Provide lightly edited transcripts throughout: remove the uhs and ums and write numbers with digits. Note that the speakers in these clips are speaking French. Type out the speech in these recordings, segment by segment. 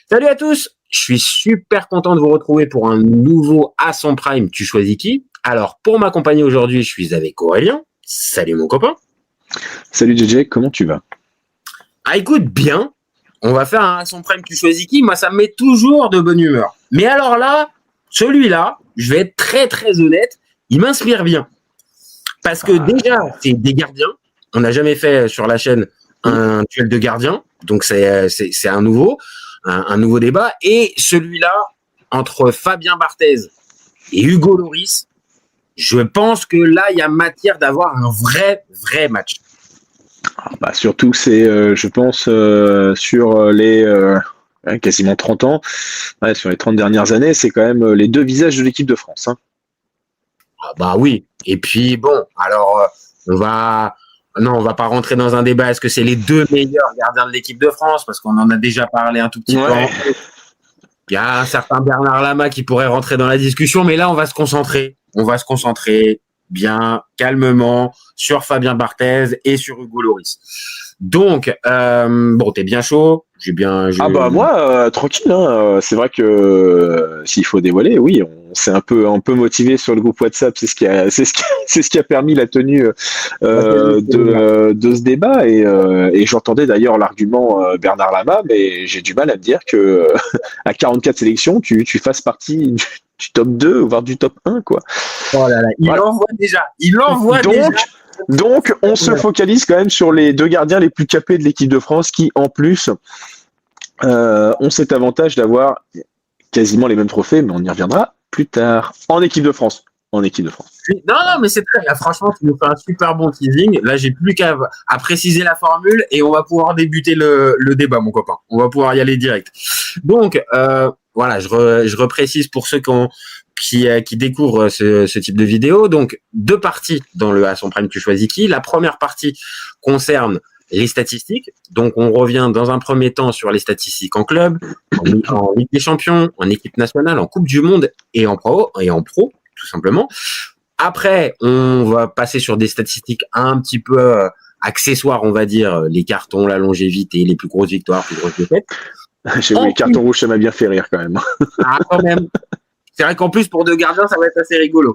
Salut à tous, je suis super content de vous retrouver pour un nouveau À son Prime, tu choisis qui? Alors, pour m'accompagner aujourd'hui, je suis avec Aurélien. Salut mon copain. Salut JJ, comment tu vas? Ah écoute, bien, on va faire un À son Prime, tu choisis qui? Moi, ça me met toujours de bonne humeur. Mais alors là, celui-là, je vais être très très honnête, il m'inspire bien. Parce que déjà, c'est des gardiens. On n'a jamais fait sur la chaîne un duel de gardiens, donc c'est un nouveau débat. Et celui-là, entre Fabien Barthez et Hugo Lloris, je pense que là, il y a matière d'avoir un vrai match. Surtout que c'est, je pense, sur les quasiment 30 ans, sur les 30 dernières années, c'est quand même les deux visages de l'équipe de France. Hein. Ah bah oui. Et puis bon, alors on va pas rentrer dans un débat. Est-ce que c'est les deux meilleurs gardiens de l'équipe de France? Parce qu'on en a déjà parlé un tout petit peu. Il y a un certain Bernard Lama qui pourrait rentrer dans la discussion, mais là, on va se concentrer. On va se concentrer bien calmement sur Fabien Barthez et sur Hugo Lloris. Donc, bon, t'es bien chaud. Moi, tranquille. Hein. C'est vrai que s'il faut dévoiler, oui, on s'est un peu motivé sur le groupe WhatsApp. C'est ce qui a permis la tenue de ce débat. Et j'entendais d'ailleurs l'argument Bernard Lama, mais j'ai du mal à me dire que à 44 sélections, tu fasses partie du top 2, voire du top 1, quoi. Oh là là, il l'envoie déjà. Donc, on se focalise quand même sur les deux gardiens les plus capés de l'équipe de France qui, en plus, ont cet avantage d'avoir quasiment les mêmes trophées, mais on y reviendra plus tard. En équipe de France. Non, mais c'est très bien. Franchement, tu nous fais un super bon teasing. Là, j'ai plus qu'à préciser la formule et on va pouvoir débuter le débat, mon copain. On va pouvoir y aller direct. Donc, voilà, je reprécise pour ceux qui découvrent ce type de vidéo. Donc, deux parties dans le À son Prime, tu choisis qui. La première partie concerne les statistiques. Donc, on revient dans un premier temps sur les statistiques en club, en Ligue des Champions, en équipe nationale, en Coupe du Monde et en pro, tout simplement. Après, on va passer sur des statistiques un petit peu accessoires, on va dire, les cartons, la longévité, les plus grosses victoires, plus grosses défaites. Les cartons rouges, ça m'a bien fait rire quand même. Ah, quand même. C'est vrai qu'en plus, pour deux gardiens, ça va être assez rigolo.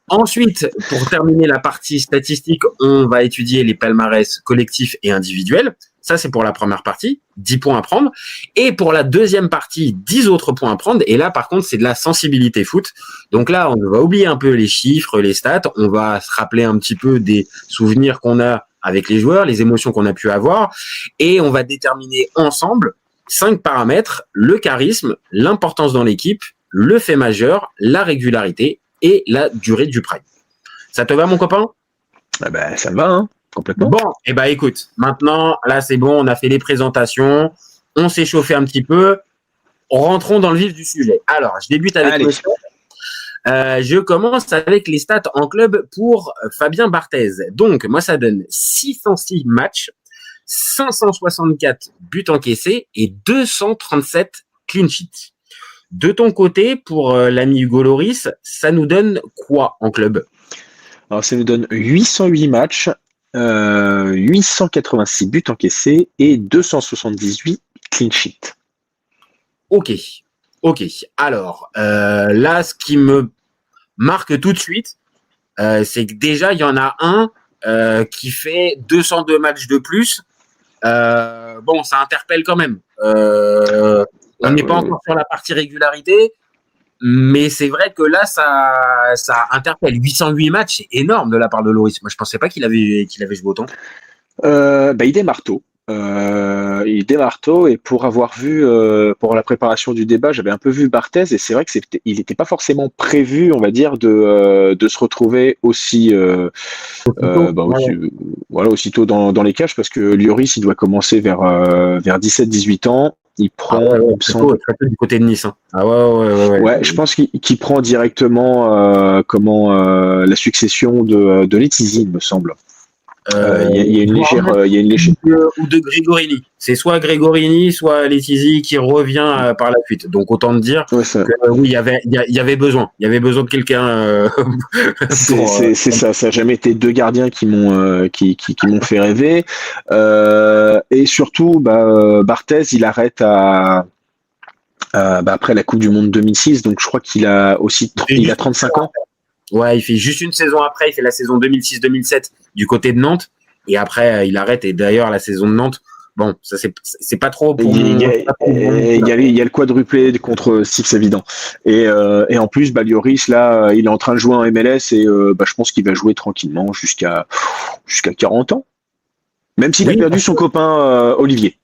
Ensuite, pour terminer la partie statistique, on va étudier les palmarès collectifs et individuels. Ça, c'est pour la première partie, 10 points à prendre. Et pour la deuxième partie, 10 autres points à prendre. Et là, par contre, c'est de la sensibilité foot. Donc là, on va oublier un peu les chiffres, les stats. On va se rappeler un petit peu des souvenirs qu'on a avec les joueurs, les émotions qu'on a pu avoir. Et on va déterminer ensemble 5 paramètres: le charisme, l'importance dans l'équipe, le fait majeur, la régularité et la durée du prime. Ça te va, mon copain? Ça va, hein, complètement. Bon, écoute, maintenant, là, c'est bon, on a fait les présentations, on s'est chauffé un petit peu, rentrons dans le vif du sujet. Alors, je débute avec le stats. Je commence avec les stats en club pour Fabien Barthez. Donc, moi, ça donne 606 matchs, 564 buts encaissés et 237 clean sheets. De ton côté, pour l'ami Hugo Lloris, ça nous donne quoi en club? Alors, ça nous donne 808 matchs, 886 buts encaissés et 278 clean sheets. Ok. Alors, là, ce qui me marque tout de suite, c'est que déjà, il y en a un qui fait 202 matchs de plus. Bon, ça interpelle quand même. On n'est pas encore sur la partie régularité, mais c'est vrai que là, ça interpelle. 808 matchs, c'est énorme de la part de Lloris. Moi, je pensais pas qu'il avait joué autant. Il démarre tôt. Et pour avoir vu, pour la préparation du débat, j'avais un peu vu Barthez et c'est vrai que il n'était pas forcément prévu, on va dire, de se retrouver aussitôt aussitôt dans les cages, parce que Lloris, il doit commencer vers 17-18 ans. Il prend, très peu du côté de Nice. Hein. Ouais, je pense qu'il prend directement la succession de Letizy, il me semble. Il y a une légère. Ou de Gregorini. C'est soit Gregorini, soit Letizy qui revient par la suite. Donc autant te dire que oui, il y avait besoin. Il y avait besoin de quelqu'un. C'est ça. Ça n'a jamais été deux gardiens qui m'ont fait rêver. Et surtout, Barthez, il arrête après la Coupe du Monde 2006. Donc je crois qu'il a 35 ans. Ouais, il fait juste une saison après, il fait la saison 2006-2007 du côté de Nantes, et après il arrête. Et d'ailleurs la saison de Nantes, bon, ça c'est pas trop pour il y a le quadruplé contre Steve Savidan. Et en plus, Lloris là, il est en train de jouer en MLS et je pense qu'il va jouer tranquillement jusqu'à 40 ans. Même s'il a perdu son copain Olivier.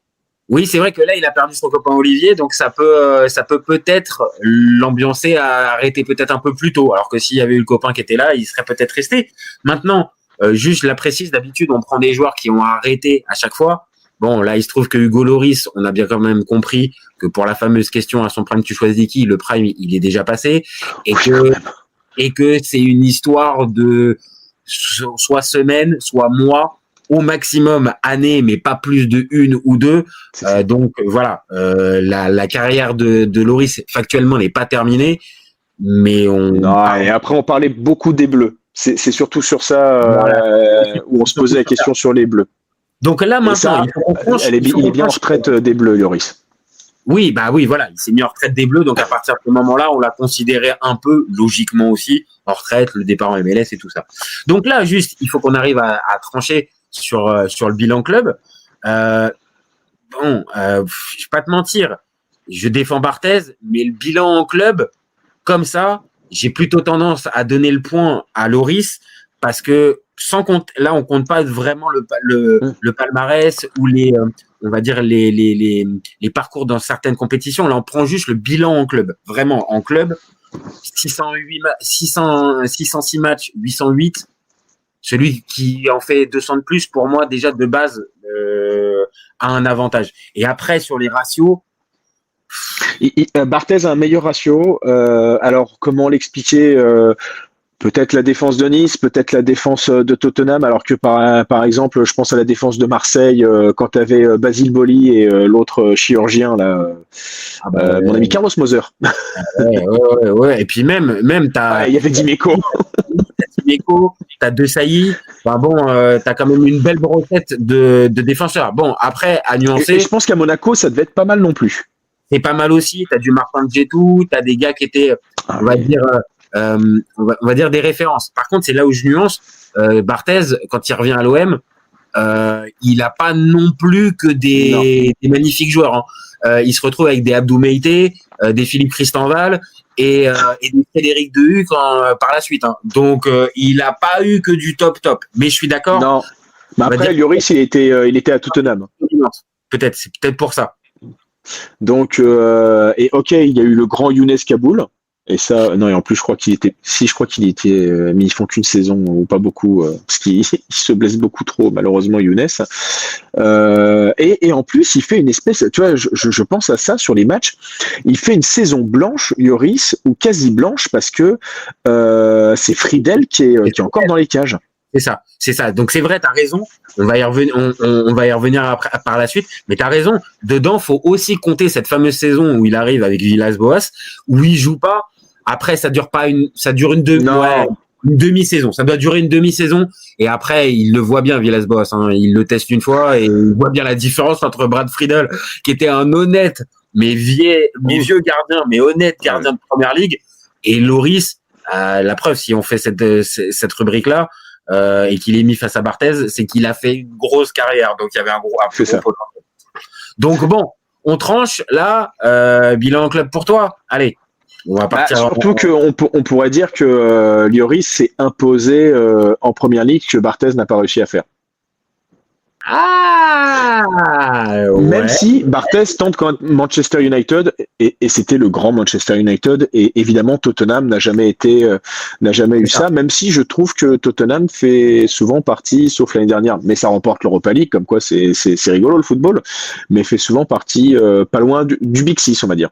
Oui, c'est vrai que là, il a perdu son copain Olivier, donc ça peut peut-être l'ambiancer à arrêter peut-être un peu plus tôt. Alors que s'il y avait eu le copain qui était là, il serait peut-être resté. Maintenant, juste je la précise, d'habitude, on prend des joueurs qui ont arrêté à chaque fois. Bon, là, il se trouve que Hugo Lloris, on a bien quand même compris que pour la fameuse question à son prime, tu choisis qui, le prime, il est déjà passé, et que c'est une histoire de soit semaine, soit mois, au maximum année, mais pas plus de une ou deux. Donc voilà, la carrière de Lloris factuellement n'est pas terminée, mais et après on parlait beaucoup des Bleus. C'est surtout sur ça où on se posait la question sur les Bleus. Donc là maintenant, il est bien en retraite des Bleus, Lloris. Oui, voilà, il s'est mis en retraite des Bleus, donc à partir de ce moment-là, on l'a considéré un peu logiquement aussi en retraite, le départ en MLS et tout ça. Donc là, juste, il faut qu'on arrive à trancher sur le bilan club. Je vais pas te mentir, je défends Barthez, mais le bilan en club, comme ça, j'ai plutôt tendance à donner le point à Lloris, parce que là, on compte pas vraiment le palmarès ou on va dire les parcours dans certaines compétitions. Là, on prend juste le bilan en club. Vraiment, en club, 606 matchs, 808. Celui qui en fait 200 de plus, pour moi, déjà de base, a un avantage. Et après, sur les ratios, Barthez a un meilleur ratio. Alors, comment l'expliquer peut-être la défense de Nice, peut-être la défense de Tottenham, alors que par exemple, je pense à la défense de Marseille quand tu avais Basile Boli et l'autre chirurgien là, mon ami Carlos Moser. Ouais. Et puis même t'as. Il y avait Dimeco. T'as De Sailly. T'as quand même une belle brochette de défenseurs. Bon, après à nuancer. Et je pense qu'à Monaco, ça devait être pas mal non plus. C'est pas mal aussi. T'as du Martin Djetou, t'as des gars qui étaient, on va dire des références. Par contre, c'est là où je nuance. Barthez, quand il revient à l'OM, il a pas non plus que des magnifiques joueurs. Il se retrouve avec des Abdou Meïté, des Philippe Christenval et des Frédéric Dehuc par la suite. Donc, il a pas eu que du top. Mais je suis d'accord. Non. Mais après, Lloris, il était à Tottenham. Peut-être, c'est peut-être pour ça. Donc, il y a eu le grand Younes Kaboul. Et ça, non, et en plus, je crois qu'il était, mais ils font qu'une saison ou pas beaucoup, parce qu'il se blesse beaucoup trop, malheureusement, Younes. Et en plus, il fait une espèce, tu vois, je pense à ça sur les matchs, il fait une saison blanche, Lloris, ou quasi blanche, parce que c'est Friedel qui est encore dans les cages. C'est ça. Donc c'est vrai, t'as raison. On va y revenir après, par la suite. Mais t'as raison. Dedans, faut aussi compter cette fameuse saison où il arrive avec Villas-Boas, où il joue pas. Après, ça dure une demi-saison. Ça doit durer une demi-saison. Et après, il le voit bien, Villas-Boas. Il le teste une fois et il voit bien la différence entre Brad Friedel, qui était un honnête, mais vieux gardien, mais honnête gardien de première ligue, et Lloris. La preuve, si on fait cette rubrique-là, et qu'il est mis face à Barthez, c'est qu'il a fait une grosse carrière. Donc, il y avait un gros potentiel. Donc, bon, on tranche. Là, bilan en club pour toi. Allez, on va partir. Surtout qu'on pourrait dire que Lloris s'est imposé en première ligue que Barthez n'a pas réussi à faire. Même si Barthez tente quand même Manchester United et c'était le grand Manchester United et évidemment Tottenham n'a jamais eu ça, même si je trouve que Tottenham fait souvent partie, sauf l'année dernière, mais ça remporte l'Europa League, comme quoi c'est rigolo le football, mais fait souvent partie pas loin du Big Six, on va dire.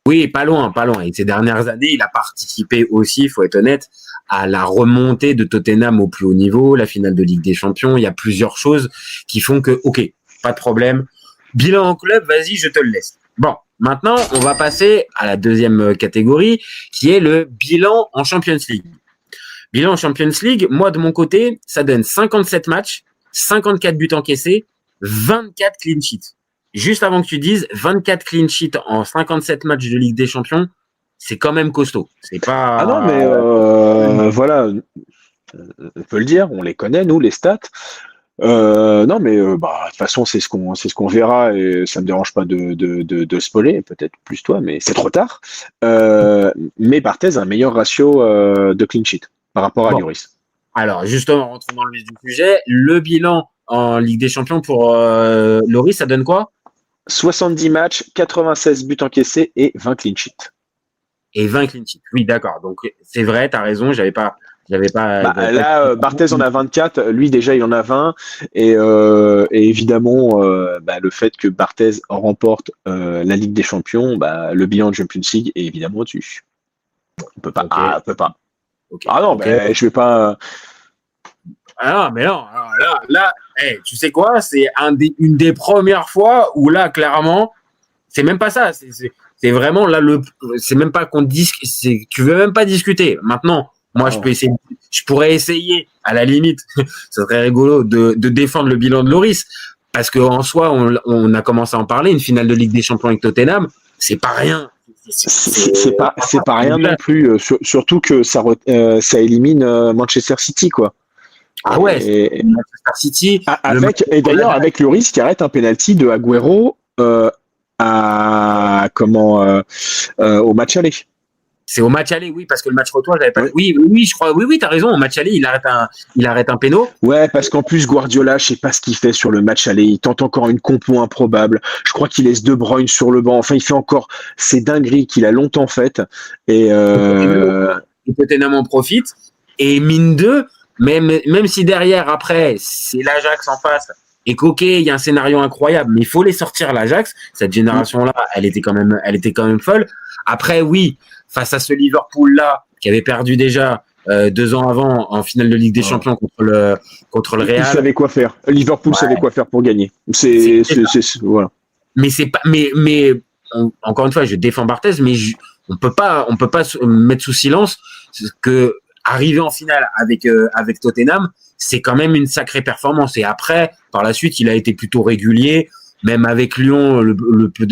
Oui, pas loin, pas loin. Et ces dernières années, il a participé aussi, il faut être honnête, à la remontée de Tottenham au plus haut niveau, la finale de Ligue des Champions. Il y a plusieurs choses qui font que, ok, pas de problème. Bilan en club, vas-y, je te le laisse. Bon, maintenant, on va passer à la deuxième catégorie, qui est le bilan en Champions League. Bilan en Champions League, moi, de mon côté, ça donne 57 matchs, 54 buts encaissés, 24 clean sheets. Juste avant que tu dises 24 clean sheets en 57 matchs de Ligue des Champions, c'est quand même costaud. C'est pas. Ah non, mais voilà, on peut le dire, on les connaît, nous, les stats. Non, mais de toute façon, c'est ce qu'on verra et ça me dérange pas de spoiler, peut-être plus toi, mais c'est trop tard. Mais Barthez a un meilleur ratio de clean sheet par rapport à Bon. Lloris. Alors, justement, rentrons dans le vif du sujet. Le bilan en Ligue des Champions pour Lloris, ça donne quoi? 70 matchs, 96 buts encaissés et 20 clean sheets. Et 20 clean sheets. Oui, d'accord. Donc, c'est vrai, t'as raison, j'avais pas. Là, Barthez en a 24, lui déjà il en a 20, et évidemment le fait que Barthez remporte la Ligue des Champions, le bilan de Champions League est évidemment au-dessus. On peut pas. Okay. Ah, on peut pas. Okay. Ah non, okay. Je vais pas. Ah non, mais non. Alors là, hey, tu sais quoi? C'est une des premières fois où là, clairement, c'est même pas ça. C'est vraiment là c'est même pas qu'on disque. Tu veux même pas discuter. Maintenant, moi, je pourrais essayer, à la limite, ça serait rigolo de défendre le bilan de Lloris, parce qu'en soi, on a commencé à en parler. Une finale de Ligue des Champions avec Tottenham, c'est pas rien. C'est pas rien non plus. Surtout que ça élimine Manchester City, quoi. Ah ouais, Manchester City. Et d'ailleurs, avec Lloris qui arrête un penalty de Agüero au match aller. C'est au match aller, oui, parce que le match retour, j'avais pas. Oui, je crois. Oui, t'as raison. Au match aller, il arrête un péno. Ouais, parce qu'en plus Guardiola, je sais pas ce qu'il fait sur le match aller. Il tente encore une compo improbable. Je crois qu'il laisse De Bruyne sur le banc. Enfin, il fait encore ces dingueries qu'il a longtemps faites. Et Tottenham en profite. Et mine de, même si derrière, après, c'est l'Ajax en face. Et qu'ok, il y a un scénario incroyable, mais il faut les sortir l'Ajax. Cette génération-là, elle était quand même folle. Après, oui, face à ce Liverpool-là, qui avait perdu déjà 2 ans avant en finale de Ligue des Champions contre le Real. Il savait quoi faire. Liverpool savait quoi faire pour gagner. Voilà. Mais c'est pas, encore une fois, je défends Barthez, mais on peut pas mettre sous silence que arriver en finale avec Tottenham, c'est quand même une sacrée performance. Et après, par la suite, il a été plutôt régulier. Même avec Lyon, le peu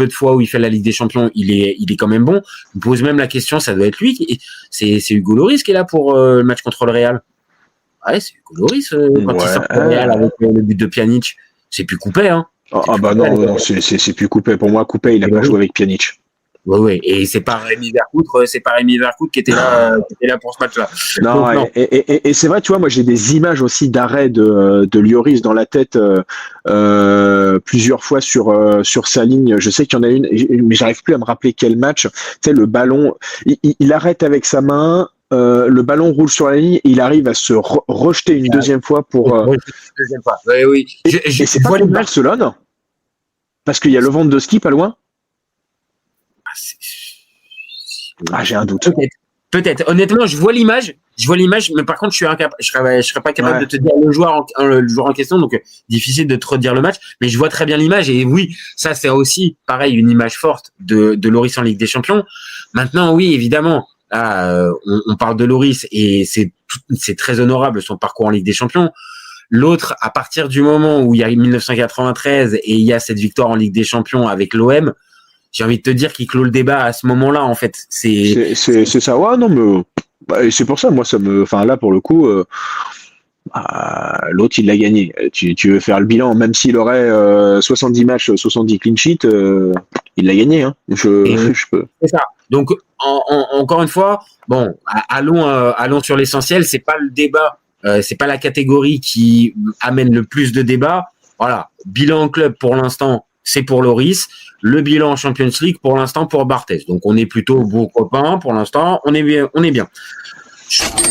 de fois où il fait la Ligue des Champions, il est quand même bon. Je me pose même la question, ça doit être lui. C'est Hugo Lloris qui est là pour le match contre le Real. Ouais, c'est Hugo Lloris quand il sort le Real avec le but de Pjanic. C'est plus Coupé, hein. Non, c'est plus Coupé. Pour moi, Coupé, il a pas joué avec Pjanic. Oui, et c'est pas Rémi Vercoute qui était là pour ce match-là. Non. Et c'est vrai, tu vois, moi j'ai des images aussi d'arrêt de Lloris dans la tête plusieurs fois sur sa ligne. Je sais qu'il y en a une, mais j'arrive plus à me rappeler quel match. Tu sais, le ballon, il arrête avec sa main. Le ballon roule sur la ligne et il arrive à se rejeter une deuxième fois pour. Deuxième fois. Oui. Et c'est pas contre Barcelone, parce qu'il y a le ventre de ski pas loin. J'ai un doute. Peut-être. Honnêtement, je vois l'image, mais par contre, je serais pas capable de te dire le joueur en question, donc difficile de te redire le match. Mais je vois très bien l'image et oui, ça c'est aussi pareil une image forte de Lloris en Ligue des Champions. Maintenant, oui, évidemment, là, on parle de Lloris et c'est très honorable son parcours en Ligue des Champions. L'autre, à partir du moment où il y a 1993 et il y a cette victoire en Ligue des Champions avec l'OM. J'ai envie de te dire qu'il clôt le débat à ce moment-là, en fait. C'est ça. Ouais, non, mais c'est pour ça, moi, là, pour le coup, l'autre, il l'a gagné. Tu veux faire le bilan, même s'il aurait 70 matchs, 70 clean sheets, il l'a gagné. Hein. Je peux. C'est ça. Donc, encore une fois, bon, allons sur l'essentiel. C'est pas le débat, c'est pas la catégorie qui amène le plus de débats. Voilà. Bilan en club pour l'instant, c'est pour Lloris. Le bilan en Champions League pour l'instant pour Barthez. Donc on est plutôt beaux copains pour l'instant. On est bien.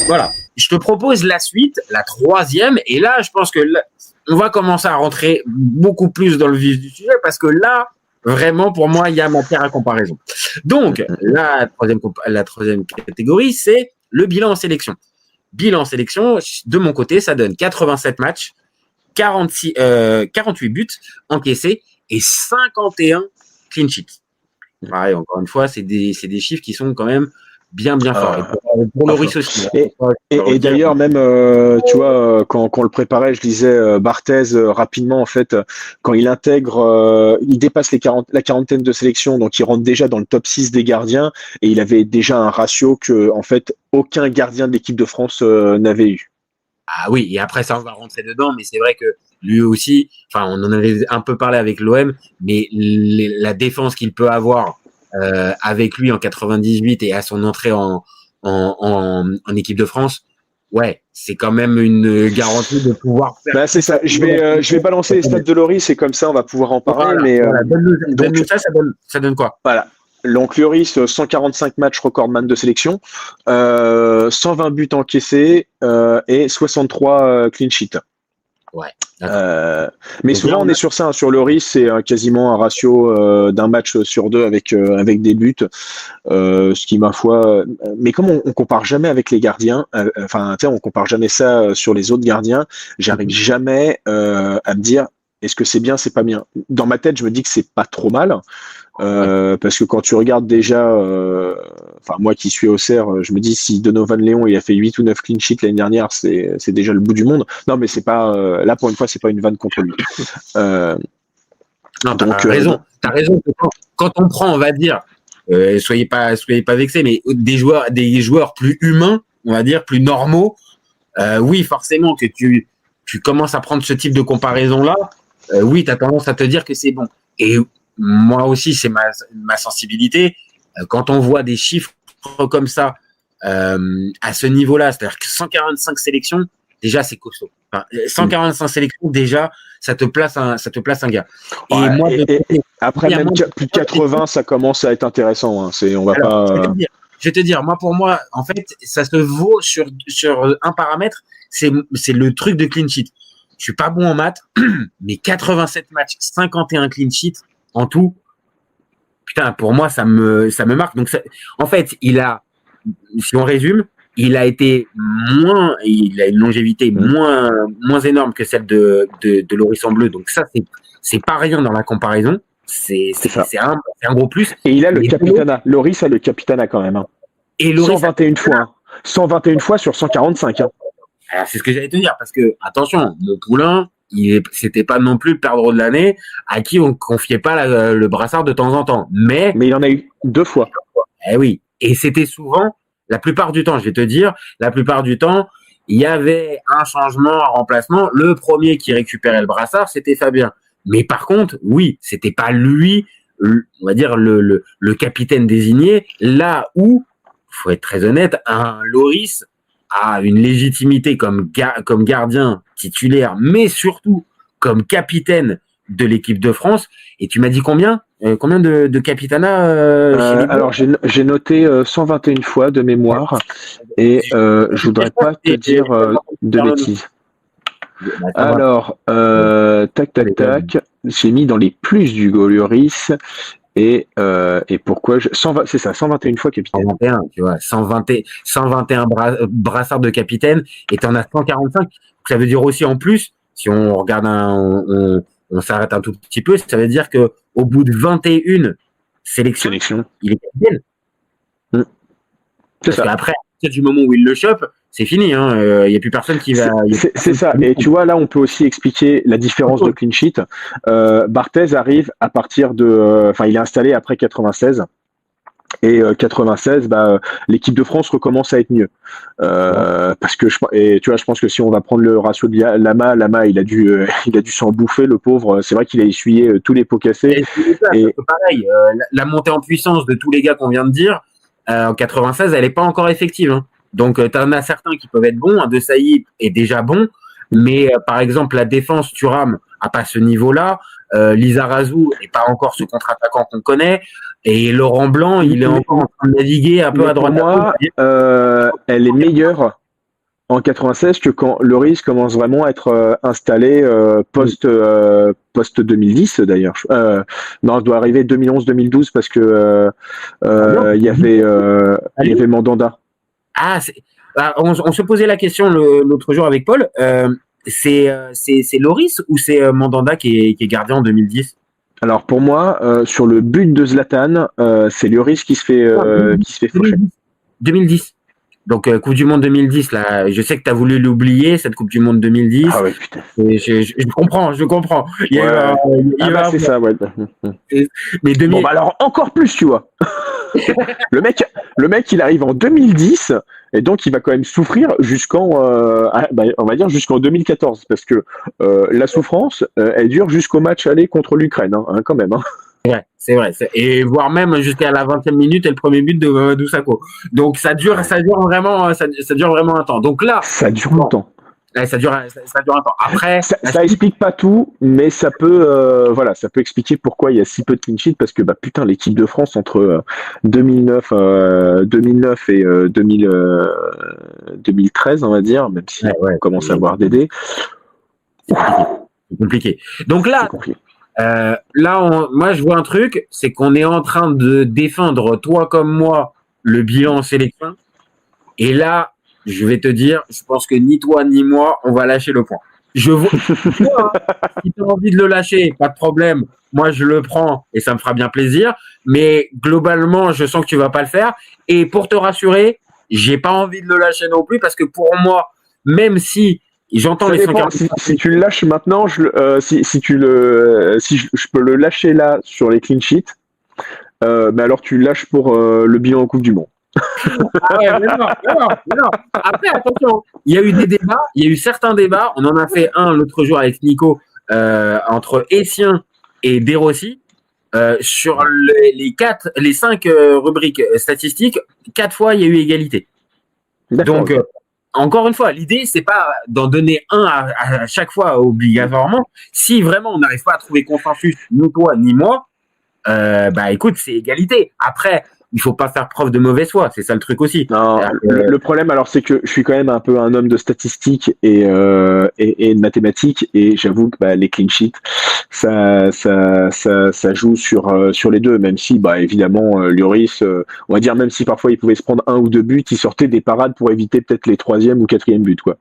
Voilà. Je te propose la suite, la troisième. Et là, je pense que on va commencer à rentrer beaucoup plus dans le vif du sujet parce que là, Vraiment, pour moi, il y a matière à comparaison. Donc, la troisième catégorie, c'est le bilan en sélection. Bilan en sélection, de mon côté, ça donne 87 matchs, 48 buts encaissés et 51 clean sheets. Pareil, encore une fois, c'est des chiffres qui sont quand même bien forts. Et pour Loris aussi. Et d'ailleurs, même, tu vois, quand on le préparait, je disais Barthez rapidement, en fait, quand il intègre, il dépasse la quarantaine de sélections, donc il rentre déjà dans le top 6 des gardiens, et il avait déjà un ratio que, en fait, aucun gardien de l'équipe de France n'avait eu. Ah oui, et après ça, on va rentrer dedans, mais c'est vrai que lui aussi, enfin, on en avait un peu parlé avec l'OM, mais la défense qu'il peut avoir avec lui en 98 et à son entrée en équipe de France, ouais, c'est quand même une garantie de pouvoir faire. Bah, c'est ça. Je vais balancer les stats de Loris et comme ça on va pouvoir en parler. Voilà, mais voilà. Donne-nous ça donne quoi? Voilà. Donc Loris, 145 matchs recordman de sélection, 120 buts encaissés et 63 clean sheets. Ouais. Mais souvent on est sur ça, hein. Sur Loris, c'est quasiment un ratio d'un match sur deux avec des buts, ce qui ma foi. Mais comme on compare jamais avec les gardiens, enfin tu sais, on compare jamais ça sur les autres gardiens, j'arrive jamais à me dire est-ce que c'est bien, c'est pas bien. Dans ma tête, je me dis que c'est pas trop mal. Parce que quand tu regardes déjà, enfin moi qui suis au CER, je me dis si Donovan Léon il a fait 8 ou 9 clean sheets l'année dernière, c'est déjà le bout du monde. Non mais c'est pas là pour une fois c'est pas une vanne contre lui. Non, t'as raison. T'as raison. Quand on prend, on va dire, soyez pas vexés, mais des joueurs plus humains, on va dire plus normaux, oui forcément que tu commences à prendre ce type de comparaison là, oui t'as tendance à te dire que c'est bon. Et moi aussi, c'est ma sensibilité. Quand on voit des chiffres comme ça à ce niveau-là, c'est-à-dire que 145 sélections, déjà c'est costaud. Enfin, 145 sélections, déjà, ça te place un gars. Et moi, après même plus de 80, ça commence à être intéressant. Hein. On va pas. Je vais te dire, pour moi, en fait, ça se vaut sur un paramètre, c'est le truc de clean sheet. Je suis pas bon en maths, mais 87 matchs, 51 clean sheets en tout. Putain, pour moi, ça me marque. Donc, en fait, si on résume, il a une longévité moins énorme que celle de Loris en bleu. Donc ça, c'est pas rien dans la comparaison. C'est un gros plus. Et il a le capitana. Loris a le capitana quand même. Hein. Et Loris 121 fois. Hein. 121 fois sur 145. Hein. Alors, c'est ce que j'allais te dire, parce que, attention, mon poulain, c'était pas non plus le perdreau de l'année à qui on confiait pas le brassard de temps en temps. Mais il en a eu 2 fois. Eh oui. Et c'était souvent, la plupart du temps, je vais te dire, la plupart du temps, il y avait un changement, un remplacement. Le premier qui récupérait le brassard, c'était Fabien. Mais par contre, oui, c'était pas lui, on va dire, le capitaine désigné, là où, faut être très honnête, un Loris a une légitimité comme gardien titulaire, mais surtout comme capitaine de l'équipe de France. Et tu m'as dit combien de capitana Alors j'ai noté 121 fois de mémoire et je voudrais pas te dire de bêtises. Alors tac, j'ai mis dans les plus du Loris. Et pourquoi c'est ça, 121 fois capitaine. 121, tu vois, 121 brassards de capitaine et t'en as 145. Ça veut dire aussi en plus, si on regarde on s'arrête un tout petit peu, ça veut dire que au bout de 21 sélections, il est capitaine. Parce qu'après, du moment où il le chope, c'est fini. Il n'y a plus personne qui va. C'est ça. Et tu vois, là, on peut aussi expliquer la différence de clean sheet. Barthez arrive à partir de. Enfin, il est installé après 96. Et 96, l'équipe de France recommence à être mieux. Parce que je pense que si on va prendre le ratio de Lama, il a dû s'en bouffer, le pauvre. C'est vrai qu'il a essuyé tous les pots cassés. Et pareil, la montée en puissance de tous les gars qu'on vient de dire, en 96, elle n'est pas encore effective. Hein. Donc, tu en as certains qui peuvent être bons. De Sailly est déjà bon. Mais par exemple, la défense, Thuram n'a pas ce niveau-là. Lizarazu n'est pas encore ce contre-attaquant qu'on connaît. Et Laurent Blanc, il est encore en train de naviguer un peu à droite. Pour moi, elle est meilleure en 96 que quand Loris commence vraiment à être installé post post 2010 d'ailleurs. Non, elle doit arriver 2011-2012 parce que il y avait Mandanda. On se posait la question l'autre jour avec Paul. C'est Loris ou c'est Mandanda qui est gardien en 2010? Alors pour moi, sur le but de Zlatan, c'est Lloris qui se fait faucher. 2010. Donc Coupe du Monde 2010 là, je sais que tu as voulu l'oublier cette Coupe du Monde 2010. Ah ouais, putain. Je comprends. C'est ça, ouais. Mais 2000... Bon bah alors encore plus, tu vois. le mec, il arrive en 2010 et donc il va quand même souffrir on va dire jusqu'en 2014 parce que la souffrance, elle dure jusqu'au match aller contre l'Ukraine, quand même. C'est vrai. Et voire même jusqu'à la 20e minute et le premier but de Mamadou Sakho. Donc ça dure vraiment un temps. Donc là, ça dure longtemps. Ouais, ça dure un temps. Après, ça explique pas tout, mais ça peut, ça peut expliquer pourquoi il y a si peu de clean sheet parce que putain, l'équipe de France entre 2009 et 2013, on va dire, même si on commence à avoir des dés. C'est compliqué. Donc là, moi je vois un truc, c'est qu'on est en train de défendre, toi comme moi, le bilan en sélection. Et là, je vais te dire, je pense que ni toi ni moi, on va lâcher le point. Je vois, si tu as envie de le lâcher, pas de problème. Moi, je le prends et ça me fera bien plaisir. Mais globalement, je sens que tu vas pas le faire. Et pour te rassurer, j'ai pas envie de le lâcher non plus parce que pour moi, même si j'entends les 140... Si tu le lâches maintenant, si je peux le lâcher là sur les clean sheets, mais alors tu le lâches pour le bilan en Coupe du Monde. Mais non. Après, attention, il y a eu des débats, il y a eu certains débats. On en a fait un l'autre jour avec Nico entre Essien et Derossi sur les 5 rubriques statistiques. 4 fois, il y a eu égalité. Donc, encore une fois, l'idée, c'est pas d'en donner un à chaque fois obligatoirement. Si vraiment on n'arrive pas à trouver consensus, ni toi ni moi, écoute, c'est égalité. Après, il faut pas faire preuve de mauvaise foi, c'est ça le truc aussi. Non, le problème, alors, c'est que je suis quand même un peu un homme de statistiques et de mathématiques, et j'avoue que les clean sheets, ça joue sur les deux, même si, évidemment, Lloris, on va dire, même si parfois il pouvait se prendre 1 ou 2 buts, il sortait des parades pour éviter peut-être les 3e ou 4e buts, quoi.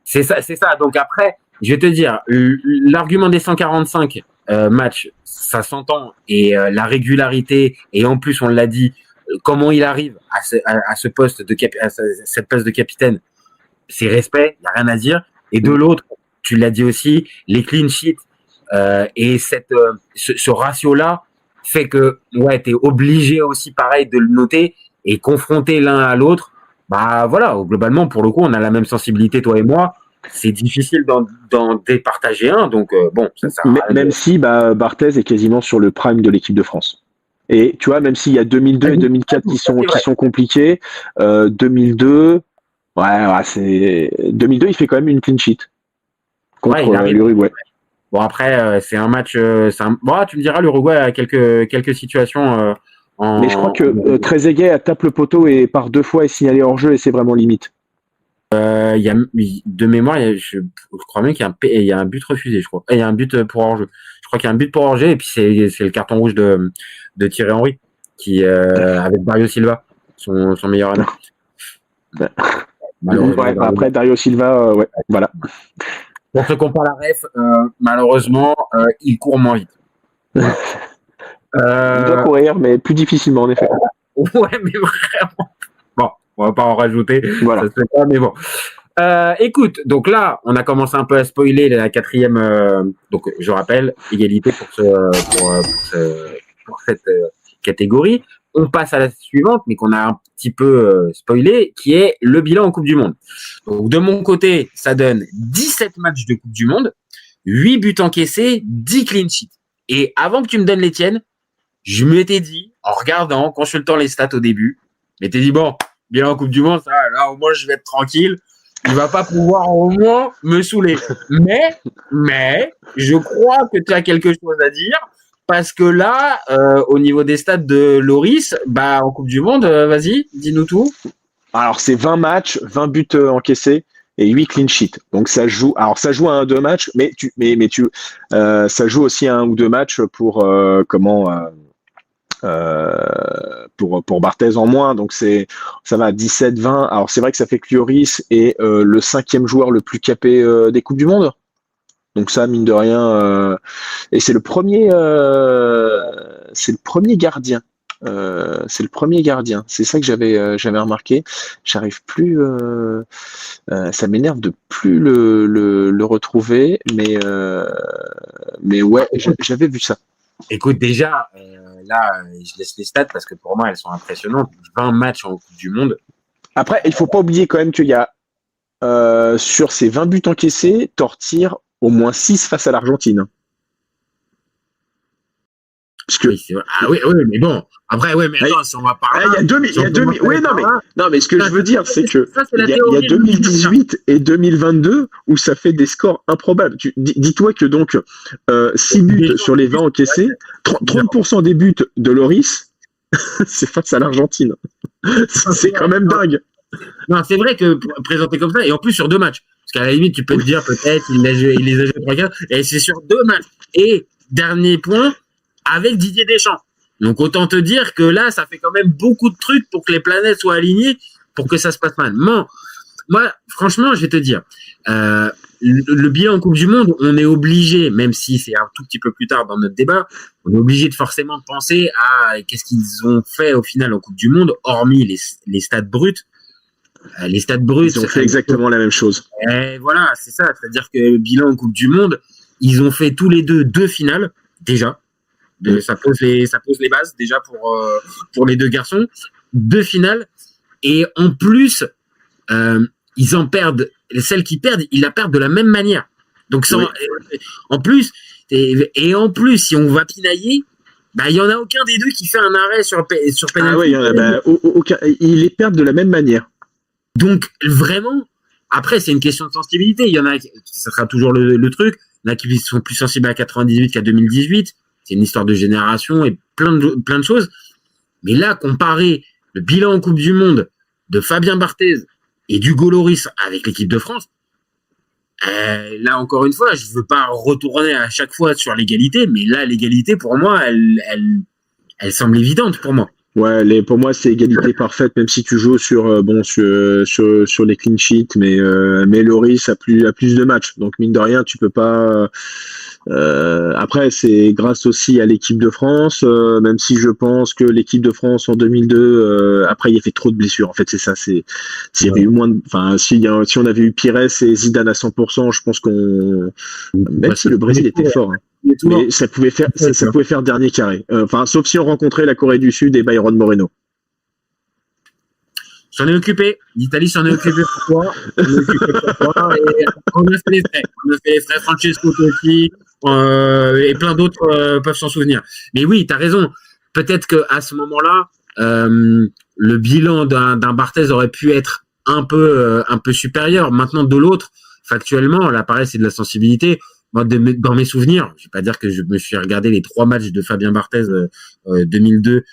C'est ça. Donc après, je vais te dire, l'argument des 145 matchs, ça s'entend, et la régularité, et en plus, on l'a dit, comment il arrive à ce poste à cette place de capitaine, c'est respect, il n'y a rien à dire. Et de l'autre, tu l'as dit aussi, les clean sheets et ce ratio-là fait que tu es obligé aussi pareil de le noter et confronter l'un à l'autre. Globalement, pour le coup, on a la même sensibilité, toi et moi. C'est difficile d'en départager un, donc ça sert à rien. Même si Barthez est quasiment sur le prime de l'équipe de France. Et tu vois, même s'il y a 2002 et 2004 qui sont compliqués, 2002, 2002, il fait quand même une clean sheet contre l'Uruguay. Bon, après, c'est un match. Tu me diras, l'Uruguay a quelques situations. Mais je crois que Trezeguet tape le poteau et par 2 fois est signalé hors jeu et c'est vraiment limite. De mémoire, je crois même qu'il y a un but refusé, je crois. Il y a un but pour hors-jeu. Je crois qu'il y a un but pour hors-jeu et puis c'est le carton rouge de Thierry Henry qui avec Dario Silva, son meilleur ami. Après Dario Silva, voilà. Pour ceux qui n'ont pas la ref, malheureusement, il court moins vite. Il doit courir, mais plus difficilement en effet. Ouais, mais vraiment. Bon, on va pas en rajouter. Voilà. Ça se fait pas, mais bon. Écoute, donc là, on a commencé un peu à spoiler la 4e. Donc, je rappelle, égalité pour cette catégorie. On passe à la suivante, mais qu'on a un petit peu spoilé, qui est le bilan en Coupe du Monde. Donc, de mon côté, ça donne 17 matchs de Coupe du Monde, 8 buts encaissés, 10 clean sheets. Et avant que tu me donnes les tiennes, je m'étais dit, en regardant, en consultant les stats au début, je m'étais dit, bon, bilan en Coupe du Monde, ça, là, au moins, je vais être tranquille. Il va pas pouvoir au moins me saouler. Mais, je crois que tu as quelque chose à dire. Parce que là, au niveau des stats de Loris, en Coupe du Monde, vas-y, dis-nous tout. Alors, c'est 20 matchs, 20 buts encaissés et 8 clean sheets. Donc ça joue à 1-2 matchs, mais ça joue aussi à 1 ou 2 matchs pour pour Barthez en moins. Donc ça va à 17-20. Alors c'est vrai que ça fait que Lloris est le 5e joueur le plus capé des Coupes du Monde. Donc ça, mine de rien, et c'est le premier gardien. C'est le premier gardien. C'est ça que j'avais remarqué. J'arrive plus. Ça m'énerve de plus le retrouver, mais ouais, j'avais vu ça. Écoute, déjà, là, je laisse les stats parce que pour moi, elles sont impressionnantes. 20 matchs en Coupe du Monde. Après, il faut pas oublier quand même qu'il y a sur ces 20 buts encaissés, t'en retires au moins 6 face à l'Argentine. Parce que... oui, mais bon. Après, ouais, mais attends, si on va parler. Il y a 2000. Oui, non, mais ce que je veux dire, c'est que il y a 2018 et 2022 où ça fait des scores improbables. Dis-toi que donc 6 buts sur les 20 encaissés, 30% des buts de Lloris, c'est face à l'Argentine. C'est quand même dingue. Non, c'est vrai que présenté comme ça, et en plus sur 2 matchs. Parce qu'à la limite, tu peux te dire peut-être il les a joués 3-4, et c'est sur 2 matchs. Et dernier point, avec Didier Deschamps. Donc autant te dire que là, ça fait quand même beaucoup de trucs pour que les planètes soient alignées, pour que ça se passe mal. Moi, franchement, je vais te dire, le bilan en Coupe du Monde, on est obligé, même si c'est un tout petit peu plus tard dans notre débat, on est obligé de forcément penser à qu'est-ce qu'ils ont fait au final en Coupe du Monde, hormis les stats bruts. Les stats bruts. Ils ont fait exactement la même chose. Et voilà, c'est ça. C'est-à-dire que le bilan en Coupe du Monde, ils ont fait tous les deux finales, déjà. Ça pose les bases déjà pour les 2 garçons. 2 finales. Et en plus, ils en perdent. Celles qui perdent, ils la perdent de la même manière. Donc, oui. En plus, si on va pinailler, il y en a aucun des deux qui fait un arrêt sur penalty. Ah oui, aucun. Ils les perdent de la même manière. Donc, vraiment, après, c'est une question de sensibilité. Il y en a, ça sera toujours le truc. Il y en a qui sont plus sensibles à 98 qu'à 2018. C'est une histoire de génération et plein de choses. Mais là, comparer le bilan en Coupe du Monde de Fabien Barthez et d'Hugo Lloris avec l'équipe de France, là, encore une fois, je veux pas retourner à chaque fois sur l'égalité, mais là, l'égalité, pour moi, elle semble évidente pour moi. Ouais, pour moi, c'est égalité parfaite, même si tu joues sur les clean sheets, mais Lloris a plus de matchs. Donc, mine de rien, tu peux pas, après, c'est grâce aussi à l'équipe de France, même si je pense que l'équipe de France en 2002, après, il y a fait trop de blessures. En fait, c'est ça, s'il y avait eu moins de, enfin, si on avait eu Pires et Zidane à 100%, je pense même si le Brésil était fort, hein. Mais ça pouvait faire dernier carré. Enfin, sauf si on rencontrait la Corée du Sud et Byron Moreno. J'en ai occupé. L'Italie s'en est occupé pour toi. Et on a fait les frais. Francesco Totti et plein d'autres peuvent s'en souvenir. Mais oui, tu as raison. Peut-être qu'à ce moment-là, le bilan d'un Barthez aurait pu être un peu supérieur. Maintenant, de l'autre, factuellement, là, pareil, c'est de la sensibilité. Moi, dans mes souvenirs, je vais pas dire que je me suis regardé les 3 matchs de Fabien Barthez 2002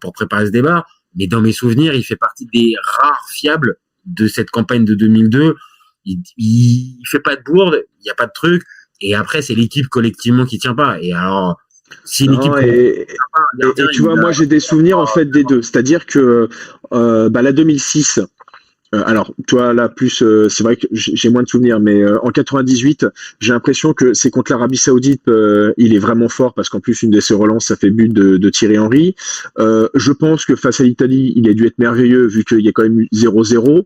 pour préparer ce débat, mais dans mes souvenirs, il fait partie des rares fiables de cette campagne de 2002. Il fait pas de bourde, il y a pas de truc, et après c'est l'équipe collectivement qui tient pas. Et alors, si l'équipe et tu vois, moi j'ai des souvenirs en fait des deux, c'est-à-dire que la 2006. Alors, toi, là, plus, c'est vrai que j'ai moins de souvenirs, mais en 98, j'ai l'impression que c'est contre l'Arabie Saoudite, il est vraiment fort, parce qu'en plus, une de ses relances, ça fait but de Thierry Henry. Je pense que face à l'Italie, il a dû être merveilleux, vu qu'il y a quand même eu 0-0,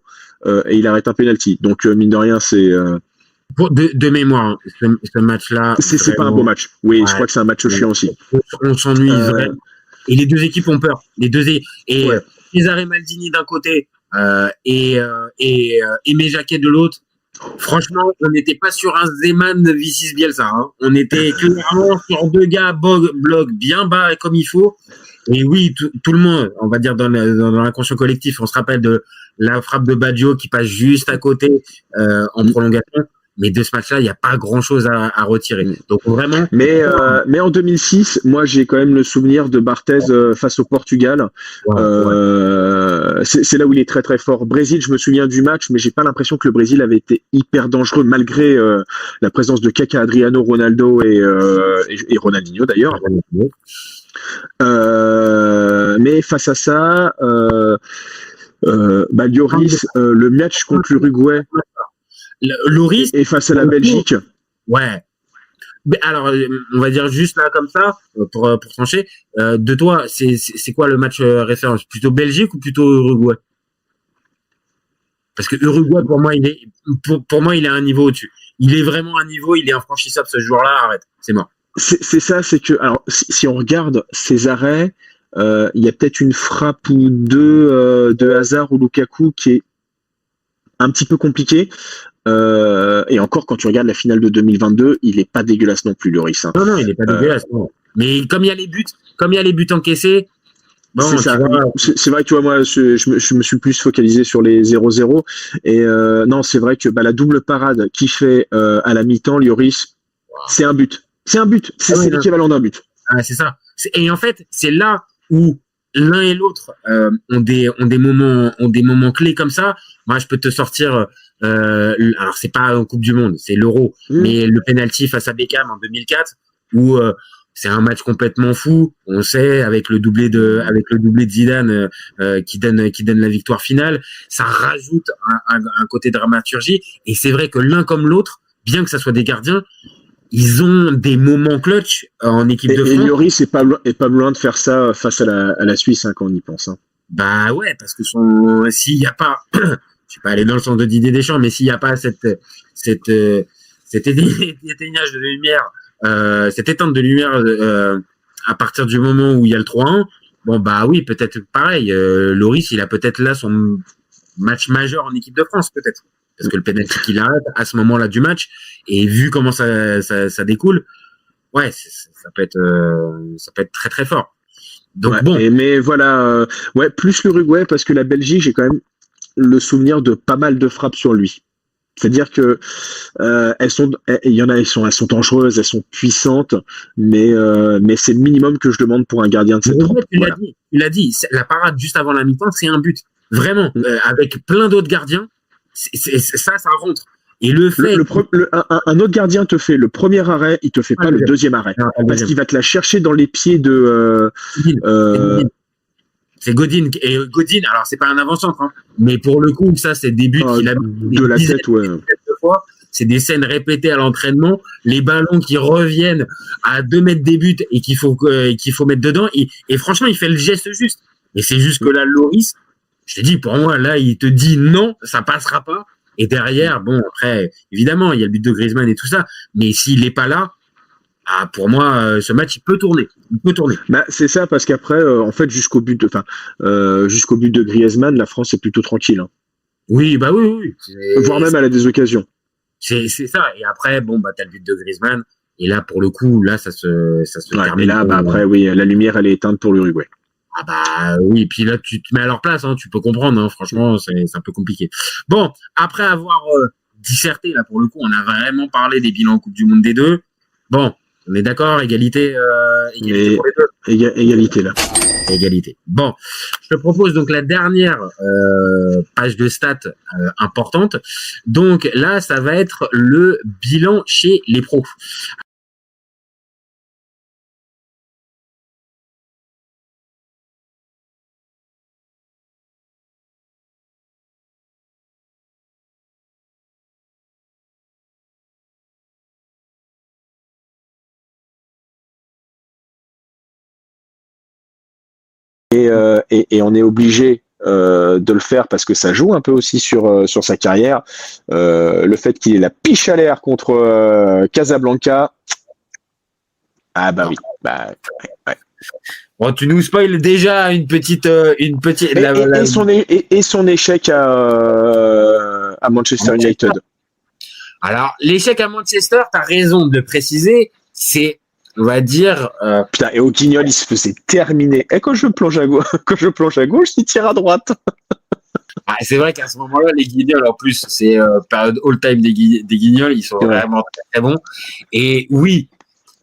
et il arrête un penalty. Donc, mine de rien, c'est... De mémoire, ce match-là... C'est pas un beau match. Oui, ouais, je crois que c'est un match chiant aussi. On s'ennuie vraiment. Et les 2 équipes ont peur. Cesare Maldini d'un côté... et mes jaquets de l'autre. Franchement, on n'était pas sur un Zeman Vicis Bielsa, hein. On était clairement sur 2 gars bloc bien bas comme il faut. Et oui, tout le monde, on va dire dans l'inconscient collectif, on se rappelle de la frappe de Baggio qui passe juste à côté en prolongation. mais de ce match-là, il n'y a pas grand-chose à retirer. Donc vraiment. Mais en 2006, moi j'ai quand même le souvenir de Barthez face au Portugal. C'est là où il est très très fort. Brésil, je me souviens du match, mais j'ai pas l'impression que le Brésil avait été hyper dangereux malgré la présence de Kaká, Adriano, Ronaldo et Ronaldinho d'ailleurs. Mais face à ça, Lloris, le match contre l'Uruguay, Lloris et face à la Belgique. Ouais. Mais alors, on va dire juste là comme ça pour trancher. De toi, c'est quoi le match référence? Plutôt Belgique ou plutôt Uruguay? Parce que Uruguay, pour moi, il est à un niveau au-dessus. Il est vraiment à un niveau, il est infranchissable ce joueur-là. Arrête, c'est mort. C'est ça, c'est que alors si on regarde ses arrêts, il y a peut-être une frappe ou deux de Hazard ou Lukaku qui est un petit peu compliquée. Et encore, quand tu regardes la finale de 2022, il est pas dégueulasse non plus, Lloris. Hein. Non, il est pas dégueulasse. Non. Mais comme il y a les buts encaissés, bon, c'est ça. C'est vrai que tu vois, moi, je me suis plus focalisé sur les 0-0. Et non, c'est vrai que la double parade qu'il fait à la mi-temps, Lloris, c'est un but. C'est un but. C'est l'équivalent d'un but. Ah, c'est ça. Et en fait, c'est là où l'un et l'autre ont des moments clés comme ça. Moi, je peux te sortir. Alors, c'est pas en Coupe du Monde, c'est l'Euro, mais le penalty face à Beckham en 2004, où c'est un match complètement fou. On sait avec le doublé de Zidane qui donne la victoire finale. Ça rajoute un côté dramaturgie. Et c'est vrai que l'un comme l'autre, bien que ça soit des gardiens, ils ont des moments clutch en équipe de France. Et Lloris est pas loin de faire ça face à la Suisse quand on y pense. Hein. Bah ouais, parce que s'il y a pas, je vais pas aller dans le sens de Didier Deschamps, mais s'il y a pas cet éteignage de lumière, cette éteinte de lumière à partir du moment où il y a le 3-1, bon bah oui, peut-être pareil. Lloris, il a peut-être là son match majeur en équipe de France, peut-être. Parce que le penalty qu'il arrête à ce moment-là du match, et vu comment ça découle, ouais, ça peut être très très fort. Donc ouais, bon. Mais voilà, plus l'Uruguay, parce que la Belgique, j'ai quand même le souvenir de pas mal de frappes sur lui. C'est-à-dire que elles sont dangereuses, elles sont puissantes, mais c'est le minimum que je demande pour un gardien de cette trempe. Tu l'as dit, la parade juste avant la mi-temps, c'est un but. Vraiment, avec plein d'autres gardiens. Ça rentre. Et le fait un autre gardien te fait le premier arrêt, il te fait pas le deuxième arrêt, parce qu'il va te la chercher dans les pieds de. C'est Godin. Et Godin, alors c'est pas un avant-centre, hein, mais pour le coup, ça c'est des buts qu'il a mis de la tête, ouais. Fois. C'est des scènes répétées à l'entraînement, les ballons qui reviennent à 2 mètres des buts et qu'il faut mettre dedans. Et franchement, il fait le geste juste. Et c'est juste que là, Lloris, je te dis, pour moi, là, il te dit non, ça passera pas. Et derrière, bon, après, évidemment, il y a le but de Griezmann et tout ça. Mais s'il n'est pas là, pour moi, ce match, il peut tourner. C'est ça, parce qu'après, en fait, jusqu'au but de Griezmann, la France est plutôt tranquille. Hein. Oui, bah oui. Voire même elle a des occasions. C'est ça. Et après, bon, t'as le but de Griezmann. Et là, pour le coup, là, ça se termine. Et là, après, oui, la lumière, elle est éteinte pour l'Uruguay. Ah bah oui, puis là tu te mets à leur place, hein, tu peux comprendre, hein, franchement c'est un peu compliqué. Bon, après avoir disserté, là pour le coup, on a vraiment parlé des bilans en Coupe du Monde des deux. Bon, on est d'accord, égalité pour les deux. Égalité là. Égalité. Bon, je te propose donc la dernière page de stats importante. Donc là, ça va être le bilan chez les pros. Et on est obligé de le faire parce que ça joue un peu aussi sur sa carrière. Le fait qu'il ait la piche à l'air contre Casablanca. Ah bah oui. Bah, ouais. Bon, tu nous spoil déjà une petite. Et son échec à Manchester United. Alors, l'échec à Manchester, t'as raison de le préciser, c'est, on va dire. Putain, et au Guignol, il se faisait terminer. Et quand je plonge à gauche, il tire à droite. Ah, c'est vrai qu'à ce moment-là, les Guignols, en plus, c'est période all-time des Guignols, ils sont vraiment très, très bons. Et oui,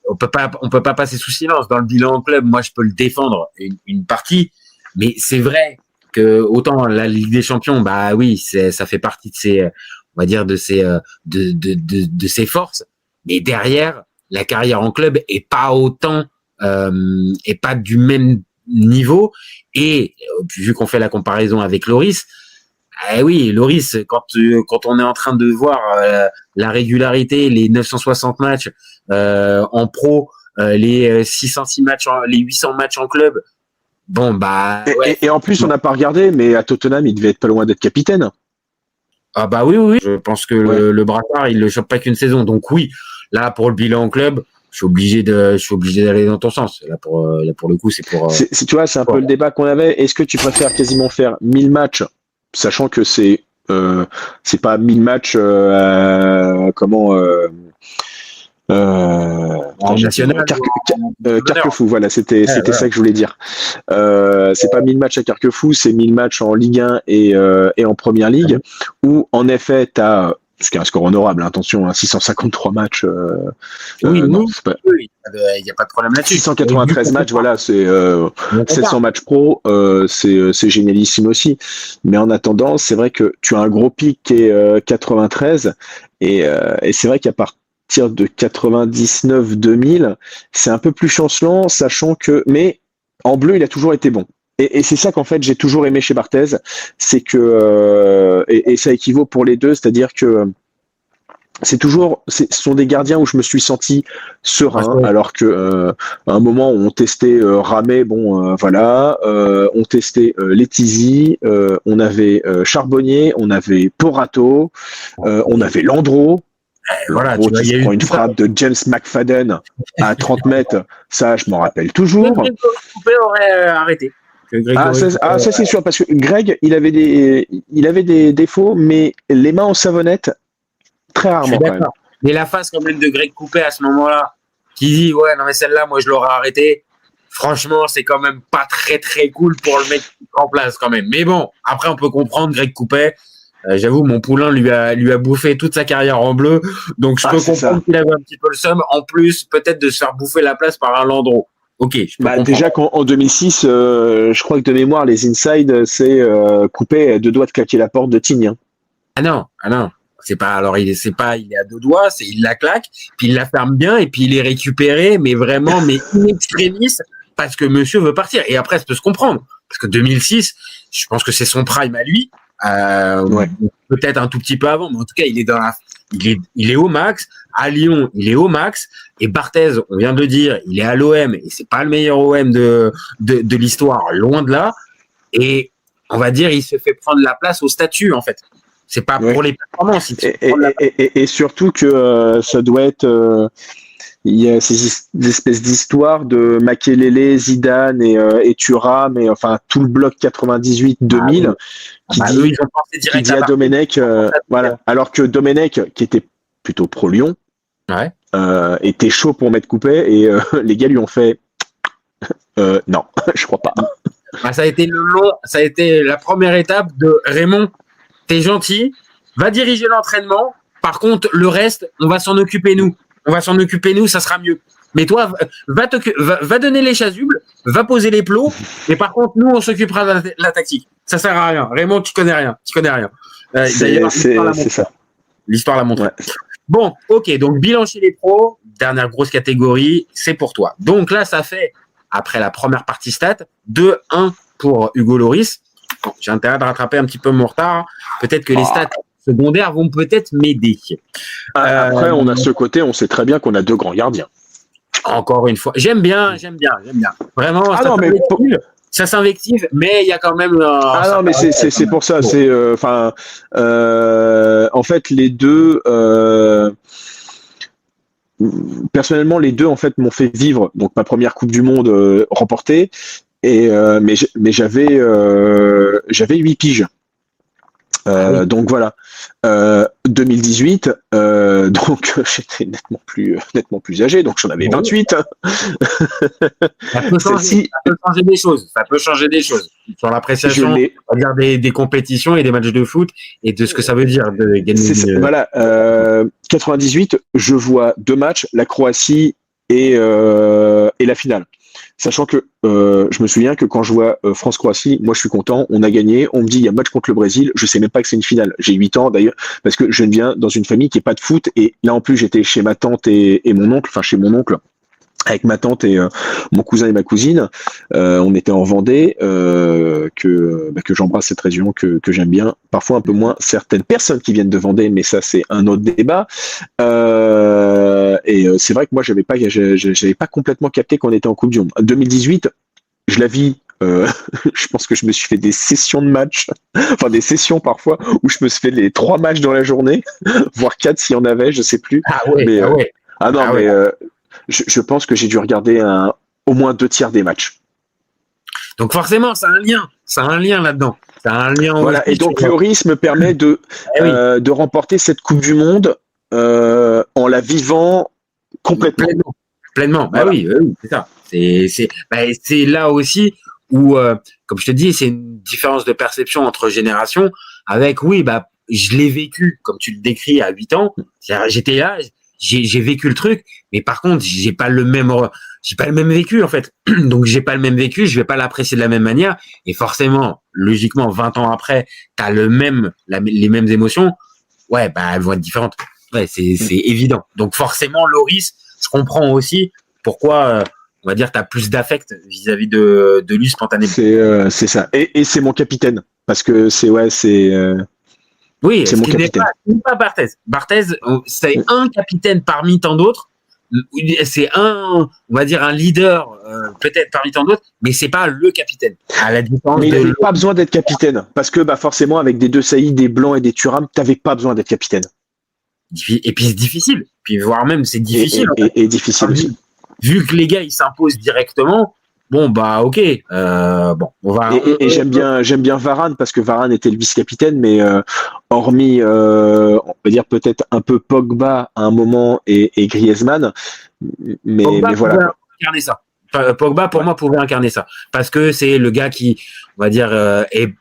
on peut pas passer sous silence. Dans le bilan en club, moi, je peux le défendre une partie, mais c'est vrai que autant la Ligue des Champions, bah oui, ça fait partie de ses, on va dire, de ses forces. Mais derrière, la carrière en club est pas autant, est pas du même niveau. Et vu qu'on fait la comparaison avec Loris, oui, Loris, quand on est en train de voir la régularité, les 960 matchs en pro, les 606 matchs, les 800 matchs en club, bon bah. Ouais. Et en plus, on n'a pas regardé, mais à Tottenham, il devait être pas loin d'être capitaine. Ah bah oui, je pense que le brassard, il le chope pas qu'une saison. Donc oui, là pour le bilan en club, je suis obligé d'aller dans ton sens. Là pour le coup, c'est pour. Tu vois, c'est un peu le débat qu'on avait. Est-ce que tu préfères quasiment faire 1000 matchs, sachant que c'est pas 1000 matchs national, Carquefou, voilà, c'était ça que je voulais dire. C'est pas 1000 matchs à Carquefou, c'est 1000 matchs en Ligue 1 et en Première Ligue, où en effet, tu as ce qui est un score honorable, attention, 653 matchs. Oui, il n'y a pas de problème là-dessus. 693 matchs, voilà, c'est 700 matchs pro, c'est génialissime aussi. Mais en attendant, c'est vrai que tu as un gros pic qui est 93, et c'est vrai qu'à partir de 99-2000, c'est un peu plus chancelant, sachant que, mais en bleu, il a toujours été bon. Et c'est ça qu'en fait j'ai toujours aimé chez Barthez, c'est que et ça équivaut pour les deux, c'est-à-dire que ce sont des gardiens où je me suis senti serein, alors que à un moment on testait Ramé, voilà, on testait Letizy, on avait Charbonnier, on avait Porato, on avait Landreau. Voilà, tu vois, qui prend une frappe de James McFadden à 30 mètres, ça je m'en rappelle toujours. Coupé aurait arrêté. Ça c'est sûr, parce que Greg, il avait des défauts, mais les mains en savonnette, très rarement quand même. Mais la face quand même de Greg Coupé à ce moment-là, qui dit ouais non mais celle-là moi je l'aurais arrêté. Franchement, c'est quand même pas très très cool pour le mettre en place quand même. Mais bon, après on peut comprendre Greg Coupé. J'avoue, mon poulain lui a bouffé toute sa carrière en bleu, donc je peux comprendre qu'il avait un petit peu le seum. En plus, peut-être de se faire bouffer la place par un Landreau. Ok, je peux comprendre. Déjà qu'en 2006, je crois que de mémoire, les inside, c'est Coupé deux doigts de claquer la porte de Tignes. Ah non. C'est pas, alors il est à deux doigts, il la claque, puis il la ferme bien, et puis il est récupéré, mais vraiment, mais in extremis, parce que monsieur veut partir. Et après, ça peut se comprendre. Parce que 2006, je pense que c'est son prime à lui. Peut-être un tout petit peu avant, mais en tout cas, il est au max. À Lyon, il est au max. Et Barthez, on vient de le dire, il est à l'OM, et c'est pas le meilleur OM de l'histoire, loin de là. Et on va dire, il se fait prendre la place au statut, en fait. C'est pas pour les performances. Et surtout que ça doit être. Il y a ces espèces d'histoires de Makelele, Zidane et Thuram, et enfin tout le bloc 98-2000 qui dit à Domenech, voilà. Alors que Domenech, qui était plutôt pro Lyon, était chaud pour mettre Coupé, et les gars lui ont fait non, je crois pas. Ça a été la première étape de Raymond. T'es gentil, va diriger l'entraînement. Par contre, le reste, on va s'en occuper nous. Ça sera mieux. Mais toi, va donner les chasubles, va poser les plots, et par contre, nous, on s'occupera de la tactique. Ça sert à rien. Raymond, tu connais rien. C'est ça. L'histoire la montre. Ouais. Bon, ok, donc bilan chez les pros, dernière grosse catégorie, c'est pour toi. Donc là, ça fait, après la première partie stat, 2-1 pour Hugo Loris. Bon, j'ai intérêt de rattraper un petit peu mon retard. Peut-être que les stats secondaires vont peut-être m'aider. Après, on a ce côté, on sait très bien qu'on a deux grands gardiens. Encore une fois, j'aime bien. Vraiment, ça s'invective, mais il y a quand même. Non, mais c'est pour ça. C'est en fait les deux. Personnellement, les deux en fait m'ont fait vivre donc ma première Coupe du Monde remportée. Et mais j'avais 8 piges. Donc voilà. 2018, donc j'étais nettement plus âgé, donc j'en avais 28. Ça peut Celle-ci, changer des choses. Ça peut changer des choses sur je l'appréciation, l'ai. on va dire des compétitions et des matchs de foot et de ce que ça veut dire de gagner Voilà. 98, je vois 2 matchs, la Croatie et la finale. Sachant que je me souviens que quand je vois France-Croatie, moi je suis content, on a gagné, on me dit il y a match contre le Brésil, je sais même pas que c'est une finale. J'ai 8 ans d'ailleurs, parce que je viens dans une famille qui est pas de foot, et là en plus j'étais chez ma tante et mon oncle, enfin chez mon oncle, avec ma tante et mon cousin et ma cousine. On était en Vendée, que j'embrasse, cette région que j'aime bien. Parfois un peu moins certaines personnes qui viennent de Vendée, mais ça c'est un autre débat. C'est vrai que moi j'avais pas complètement capté qu'on était en Coupe du Monde. 2018, je la vis. Je pense que je me suis fait des sessions de matchs, enfin des sessions parfois où je me suis fait les 3 matchs dans la journée, voire 4 s'il y en avait, je sais plus. Ah ouais, Mais ah ouais, ah non, ah mais ouais. je pense que j'ai dû regarder au moins 2 tiers des matchs. Donc forcément, ça a un lien là-dedans. Ça a un lien Voilà, et aussi sur. donc Lloris me permet Eh oui, de remporter cette Coupe du Monde en la vivant complètement. pleinement, pleinement. Bah Voilà. oui, oui, c'est ça. C'est là aussi où, comme je te dis, c'est une différence de perception entre générations. Avec, oui, bah, je l'ai vécu comme tu le décris à 8 ans. C'est-à-dire, j'étais là, j'ai vécu le truc, mais par contre, j'ai pas le même vécu en fait. Donc j'ai pas le même vécu, je vais pas l'apprécier de la même manière. Et forcément, logiquement, 20 ans après, t'as les mêmes émotions. Ouais, bah elles vont être différentes. Ouais, c'est évident. Donc forcément, Loris, je comprends aussi pourquoi, on va dire, tu as plus d'affect vis-à-vis de lui spontanément. C'est ça. Et c'est mon capitaine. Parce que Oui, c'est ce mon qui capitaine. n'est pas Barthez. Barthez, c'est un capitaine parmi tant d'autres. C'est on va dire, un leader, peut-être parmi tant d'autres, mais c'est pas le capitaine. À la différence Mais il de n'avait pas besoin d'être capitaine. Parce que forcément, avec des Deux Sailly, des Blancs et des Thuram, t'avais pas besoin d'être capitaine. et puis c'est difficile. Puis voire même c'est difficile. Et difficile aussi. Vu que les gars ils s'imposent directement, bon bah ok, bon on va. Et j'aime bien Varane, parce que Varane était le vice-capitaine, mais hormis, on va dire peut-être un peu Pogba à un moment et Griezmann, Pogba mais voilà pouvait quoi. incarner ça. Pogba pour Ouais. moi pouvait incarner ça parce que c'est le gars qui, on va dire, est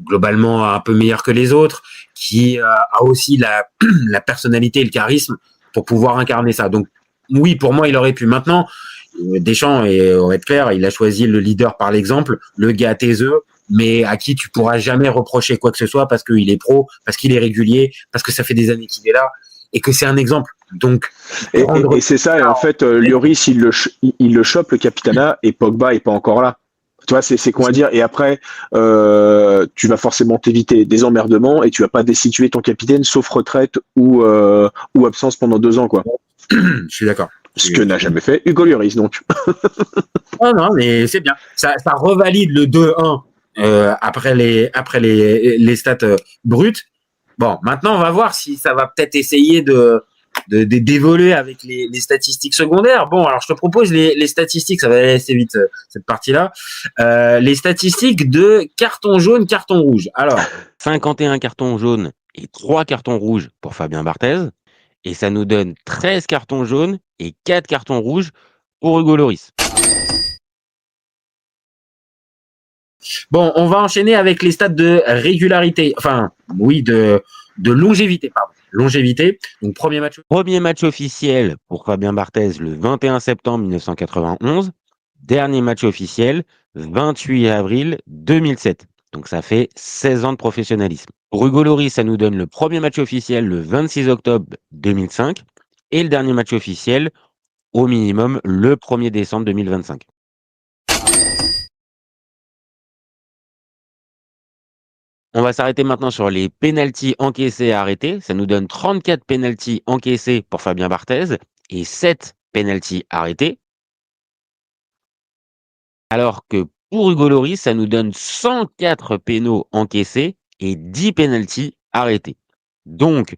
globalement un peu meilleur que les autres, qui a aussi la personnalité et le charisme pour pouvoir incarner ça. Donc oui, pour moi il aurait pu. Maintenant, Deschamps, et on va être clair, il a choisi le leader par l'exemple, le gars taiseux, mais à qui tu pourras jamais reprocher quoi que ce soit parce qu'il est pro, parce qu'il est régulier, parce que ça fait des années qu'il est là et que c'est un exemple. Donc Et c'est ça, et en fait, Lloris, il le chope, le Capitana, et Pogba est pas encore là. Tu vois, c'est quoi à dire. Et après, tu vas forcément t'éviter des emmerdements, et tu vas pas destituer ton capitaine, sauf retraite ou absence pendant 2 ans, quoi. je suis d'accord. Ce que n'a jamais fait Hugo Lloris, donc. Non, non, mais c'est bien. Ça revalide le 2-1 après les stats brutes. Bon, maintenant, on va voir si ça va peut-être essayer d'évoluer avec les statistiques secondaires. Bon, alors je te propose les statistiques, ça va aller assez vite cette partie-là. Les statistiques de carton jaune, carton rouge. Alors, 51 cartons jaunes et 3 cartons rouges pour Fabien Barthez. Et ça nous donne 13 cartons jaunes et 4 cartons rouges pour Hugo Lloris. bon, on va enchaîner avec les stats de régularité. Enfin, oui, de longévité, pardon. Longévité. Donc, premier match officiel pour Fabien Barthez le 21 septembre 1991. Dernier match officiel 28 avril 2007. Donc ça fait 16 ans de professionnalisme. Pour Hugo Lloris, ça nous donne le premier match officiel le 26 octobre 2005 et le dernier match officiel au minimum le 1er décembre 2025. On va s'arrêter maintenant sur les pénaltys encaissés et arrêtés. Ça nous donne 34 pénaltys encaissés pour Fabien Barthez et 7 pénaltys arrêtés. Alors que pour Hugo Lloris, ça nous donne 104 pénaux encaissés et 10 pénaltys arrêtés. Donc,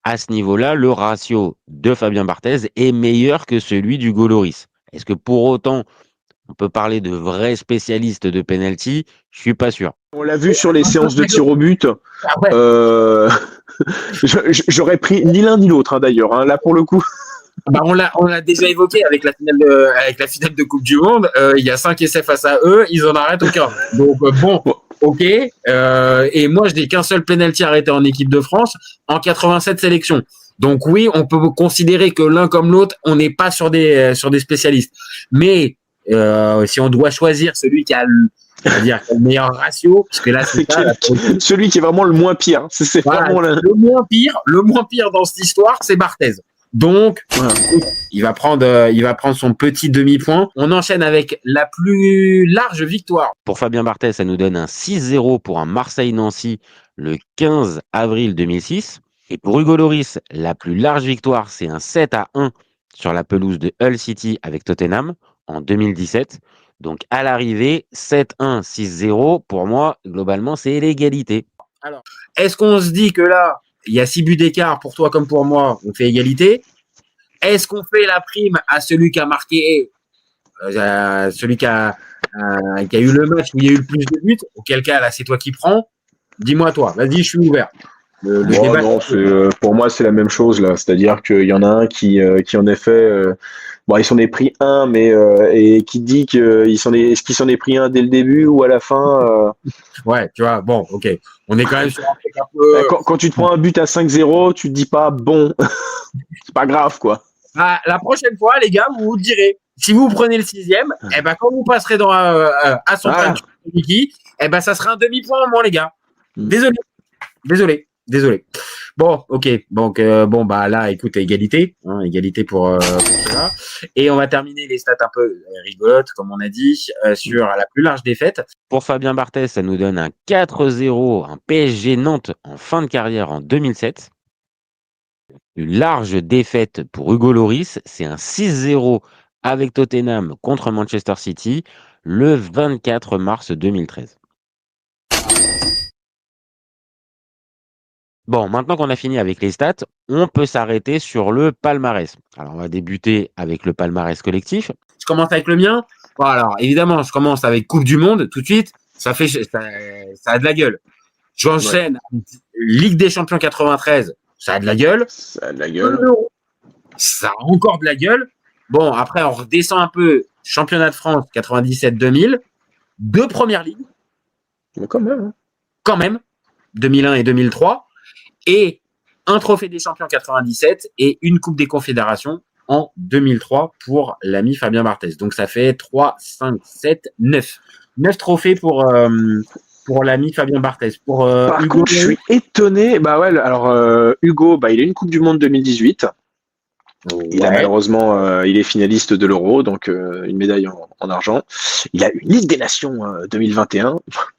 à ce niveau-là, le ratio de Fabien Barthez est meilleur que celui d'Hugo Lloris. Est-ce que pour autant, On peut parler de vrais spécialistes de penalty, je suis pas sûr. On l'a vu sur les séances de tir au but. Ah ouais. J'aurais pris ni l'un ni l'autre, hein, d'ailleurs. Hein. Là, pour le coup. Bah, on l'a déjà évoqué avec la finale de Coupe du Monde. Il y a 5 essais face à eux, ils en arrêtent aucun. Donc bon, ok. Et moi, je n'ai qu'un seul penalty arrêté en équipe de France en 87 sélections. Donc oui, on peut considérer que l'un comme l'autre, on n'est pas sur des spécialistes. Mais si on doit choisir celui qui a le meilleur ratio, parce que là, c'est ça, celui qui est vraiment le moins pire. C'est voilà, vraiment le moins pire dans cette histoire, c'est Barthez. Donc, voilà. il va prendre son petit demi-point. On enchaîne avec la plus large victoire. Pour Fabien Barthez, ça nous donne un 6-0 pour un Marseille-Nancy le 15 avril 2006. Et pour Hugo Lloris, la plus large victoire, c'est un 7-1 sur la pelouse de Hull City avec Tottenham en 2017. Donc, à l'arrivée, 7-1, 6-0, pour moi, globalement, c'est l'égalité. Alors, est-ce qu'on se dit que là, il y a 6 buts d'écart pour toi comme pour moi, on fait égalité? Est-ce qu'on fait la prime à celui qui a marqué, celui qui a eu le match où il y a eu le plus de buts? Auquel cas, là, c'est toi qui prends. Dis-moi toi, vas-y, je suis ouvert. Débat, non, pour moi, c'est la même chose là. C'est-à-dire qu'il y en a un qui en effet, il s'en est pris un, mais et qui dit est-ce qu'il s'en est pris un dès le début ou à la fin Ouais, tu vois, bon, ok. On est quand même sur un truc un peu. Quand tu te prends un but à 5-0, tu te dis pas bon, c'est pas grave quoi. Ah, la prochaine fois, les gars, vous direz. Si vous prenez le 6e, quand vous passerez à son time, ça sera un demi-point au moins, les gars. Désolé. Bon, ok. Donc, là, écoute, égalité. Égalité pour cela. Et on va terminer les stats un peu rigolotes, comme on a dit, sur la plus large défaite. Pour Fabien Barthez, ça nous donne un 4-0, un PSG Nantes en fin de carrière en 2007. Une large défaite pour Hugo Lloris, c'est un 6-0 avec Tottenham contre Manchester City le 24 mars 2013. Bon, maintenant qu'on a fini avec les stats, on peut s'arrêter sur le palmarès. Alors, on va débuter avec le palmarès collectif. Je commence avec le mien. Bon, alors, évidemment, je commence avec Coupe du Monde tout de suite. Ça a de la gueule. J'enchaîne Ligue des Champions 93. Ça a de la gueule. Ça a de la gueule. Ça a encore de la gueule. Bon, après, on redescend un peu. Championnat de France 97-2000. 2 premières ligues. Mais quand même. Quand même. 2001 et 2003. Et un trophée des champions 97 et une Coupe des Confédérations en 2003 pour l'ami Fabien Barthez. Donc, ça fait 3, 5, 7, 9. 9 trophées pour l'ami Fabien Barthez. Par Hugo, contre, je suis étonné. Hugo, il a une Coupe du Monde 2018. Il a malheureusement, il est finaliste de l'Euro, donc une médaille en argent. Il a une Ligue des Nations 2021.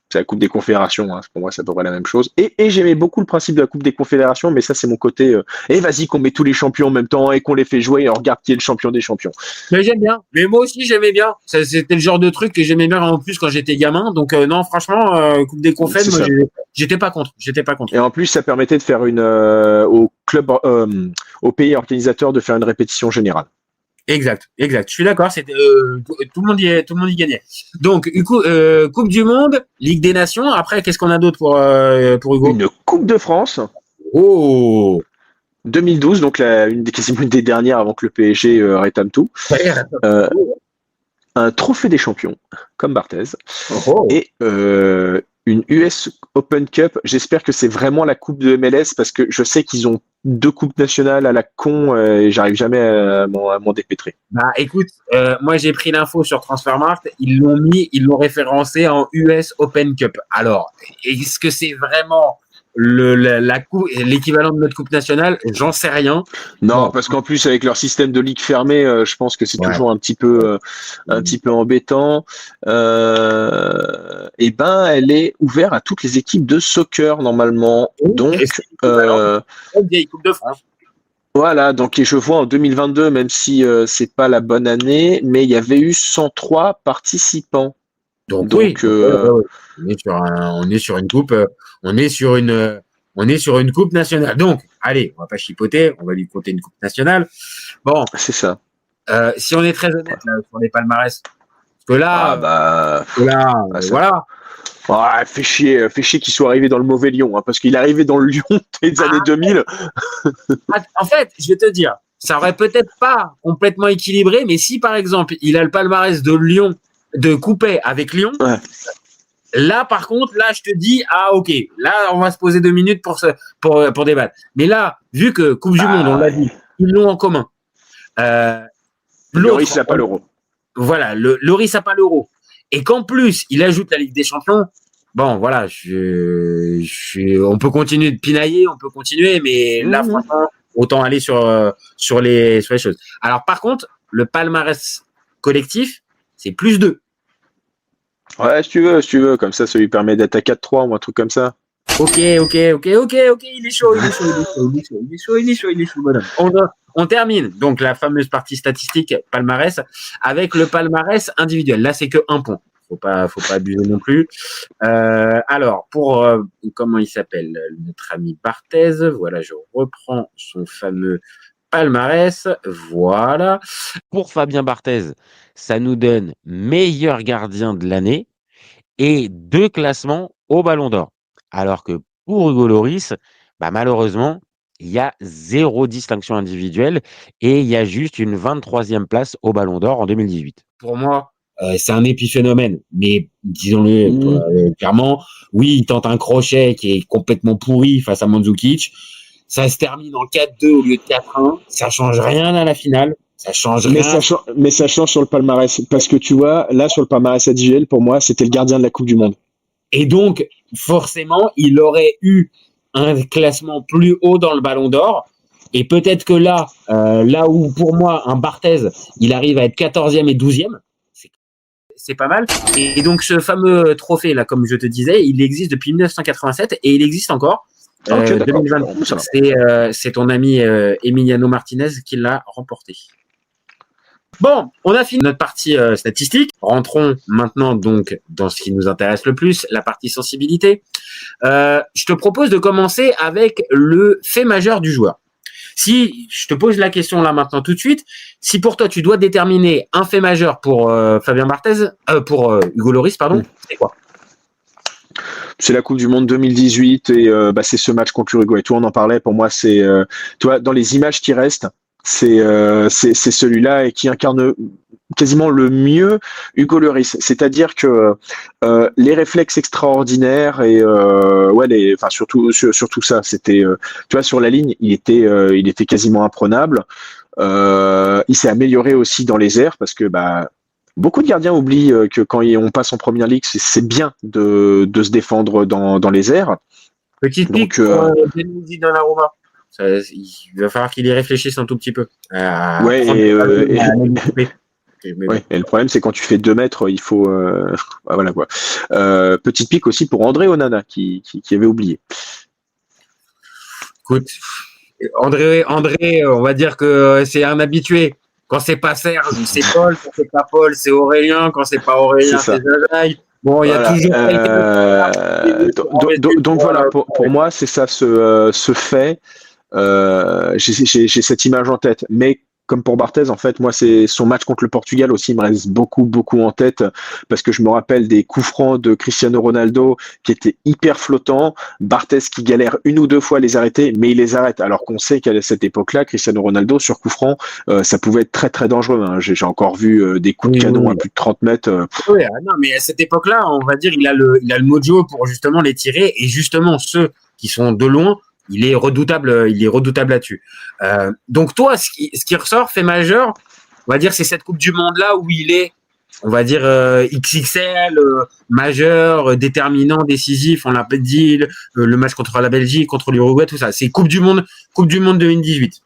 C'est la Coupe des Confédérations, hein. Pour moi, c'est à peu près la même chose. Et j'aimais beaucoup le principe de la Coupe des Confédérations, mais ça, c'est mon côté. Vas-y, qu'on met tous les champions en même temps et qu'on les fait jouer et on regarde qui est le champion des champions. Mais j'aime bien. Mais moi aussi, j'aimais bien. C'était le genre de truc que j'aimais bien en plus quand j'étais gamin. Donc, non, franchement, Coupe des Conféd, moi, j'étais pas contre. Et en plus, ça permettait de faire au pays organisateur de faire une répétition générale. Exact. Je suis d'accord. C'était tout le monde y gagnait. Donc, Coupe du Monde, Ligue des Nations. Après, qu'est-ce qu'on a d'autre pour Hugo? Une Coupe de France. Oh. 2012, donc quasiment une des dernières avant que le PSG rétame tout. Un trophée des champions, comme Barthez. Et une US Open Cup. J'espère que c'est vraiment la coupe de MLS parce que je sais qu'ils ont 2 coupes nationales à la con et j'arrive jamais à m'en dépêtrer. Bah écoute, moi j'ai pris l'info sur Transfermarkt, ils l'ont référencé en US Open Cup. Alors, est-ce que c'est vraiment l'équivalent de notre coupe nationale? J'en sais rien. Non, parce qu'en plus avec leur système de ligue fermée, je pense que c'est toujours un petit peu embêtant. Elle est ouverte à toutes les équipes de soccer normalement. Donc vieille Coupe de France. Voilà, donc et je vois en 2022, même si c'est pas la bonne année, mais il y avait eu 103 participants. Donc on est sur une coupe, on est sur une coupe nationale. Donc, allez, on va pas chipoter, on va lui compter une coupe nationale. Bon, c'est ça. Si on est très honnête là, sur les palmarès, Que là, Ah bah, ça. voilà. Fait chier qu'il soit arrivé dans le mauvais Lyon, hein, parce qu'il est arrivé dans le Lyon des années 2000. En fait, je vais te dire, ça aurait peut-être pas complètement équilibré, mais si par exemple il a le palmarès de Lyon, de Coupet avec Lyon, Ouais. là par contre, là je te dis, ah ok, là on va se poser 2 minutes pour débattre. Mais là, vu que Coupe du Monde, on l'a dit, ils l'ont en commun. Loris n'a pas l'Euro. Voilà, Loris n'a pas l'Euro. Et qu'en plus, il ajoute la Ligue des Champions. Bon, voilà, on peut continuer de pinailler, on peut continuer, mais là, franchement, autant aller sur les choses. Alors, par contre, le palmarès collectif, c'est plus 2. Ouais, si tu veux, comme ça lui permet d'être à 4-3 ou un truc comme ça. Ok, il est chaud, madame. On termine donc la fameuse partie statistique palmarès avec le palmarès individuel. Là, c'est que 1 point. Faut pas abuser non plus. Alors, pour comment il s'appelle, notre ami Barthez. Voilà, je reprends son fameux palmarès. Voilà. Pour Fabien Barthez, ça nous donne meilleur gardien de l'année et 2 classements au Ballon d'Or. Alors que pour Hugo Lloris, malheureusement, il y a 0 distinction individuelle et il y a juste une 23e place au Ballon d'Or en 2018. Pour moi, c'est un épiphénomène, mais disons-le clairement, oui, il tente un crochet qui est complètement pourri face à Mandzukic. Ça se termine en 4-2 au lieu de 4-1. Ça change rien à la finale. Ça change rien. Mais ça change sur le palmarès. Parce que tu vois, là, sur le palmarès individuel, pour moi, c'était le gardien de la Coupe du Monde. Et donc, forcément, il aurait eu un classement plus haut dans le Ballon d'Or. Et peut-être que là où pour moi, un Barthez, il arrive à être 14e et 12e, c'est pas mal. Et donc, ce fameux trophée, là, comme je te disais, il existe depuis 1987 et il existe encore. Okay, 2020. C'est ton ami Emiliano Martinez qui l'a remporté. Bon, on a fini notre partie statistique. Rentrons maintenant donc dans ce qui nous intéresse le plus, la partie sensibilité. Je te propose de commencer avec le fait majeur du joueur. Si je te pose la question là maintenant tout de suite, si pour toi tu dois déterminer un fait majeur pour Fabien Barthez, pour Hugo Lloris, pardon, c'est quoi? C'est la Coupe du Monde 2018 et c'est ce match contre l'Uruguay. Toi, on en parlait. Pour moi, c'est toi dans les images qui restent, c'est celui-là et qui incarne quasiment le mieux Hugo Lloris. C'est-à-dire que les réflexes extraordinaires et surtout ça, c'était tu vois sur la ligne, il était quasiment imprenable. Il s'est amélioré aussi dans les airs parce que beaucoup de gardiens oublient que quand on passe en première ligue, c'est bien de se défendre dans les airs. Petite pique Benouzi Donnarumma. Il va falloir qu'il y réfléchisse un tout petit peu. Et le problème, c'est quand tu fais 2 mètres, il faut... voilà quoi. Petite pique aussi pour André Onana, qui avait oublié. Écoute, André, on va dire que c'est un habitué. Quand c'est pas Serge, c'est Paul. Quand c'est pas Paul, c'est Aurélien. Quand c'est pas Aurélien, c'est Jajaï. Bon, il y a toujours donc voilà, pour moi, c'est ça ce fait. J'ai cette image en tête. Mais comme pour Barthez, en fait, moi, c'est son match contre le Portugal aussi, il me reste beaucoup en tête parce que je me rappelle des coups francs de Cristiano Ronaldo qui étaient hyper flottants. Barthez qui galère 1 ou 2 fois à les arrêter, mais il les arrête. Alors qu'on sait qu'à cette époque-là, Cristiano Ronaldo, sur coup franc, ça pouvait être très, très dangereux. Hein. J'ai encore vu des coups de canon à plus de 30 mètres. Oui, non, mais à cette époque-là, on va dire, il a le mojo pour justement les tirer et justement ceux qui sont de loin, il est redoutable là-dessus. Donc toi, ce qui ressort, fait majeur, on va dire, c'est cette Coupe du Monde là où il est, on va dire XXL, majeur, déterminant, décisif. On l'a dit, le match contre la Belgique, contre l'Uruguay, tout ça. C'est Coupe du Monde 2018.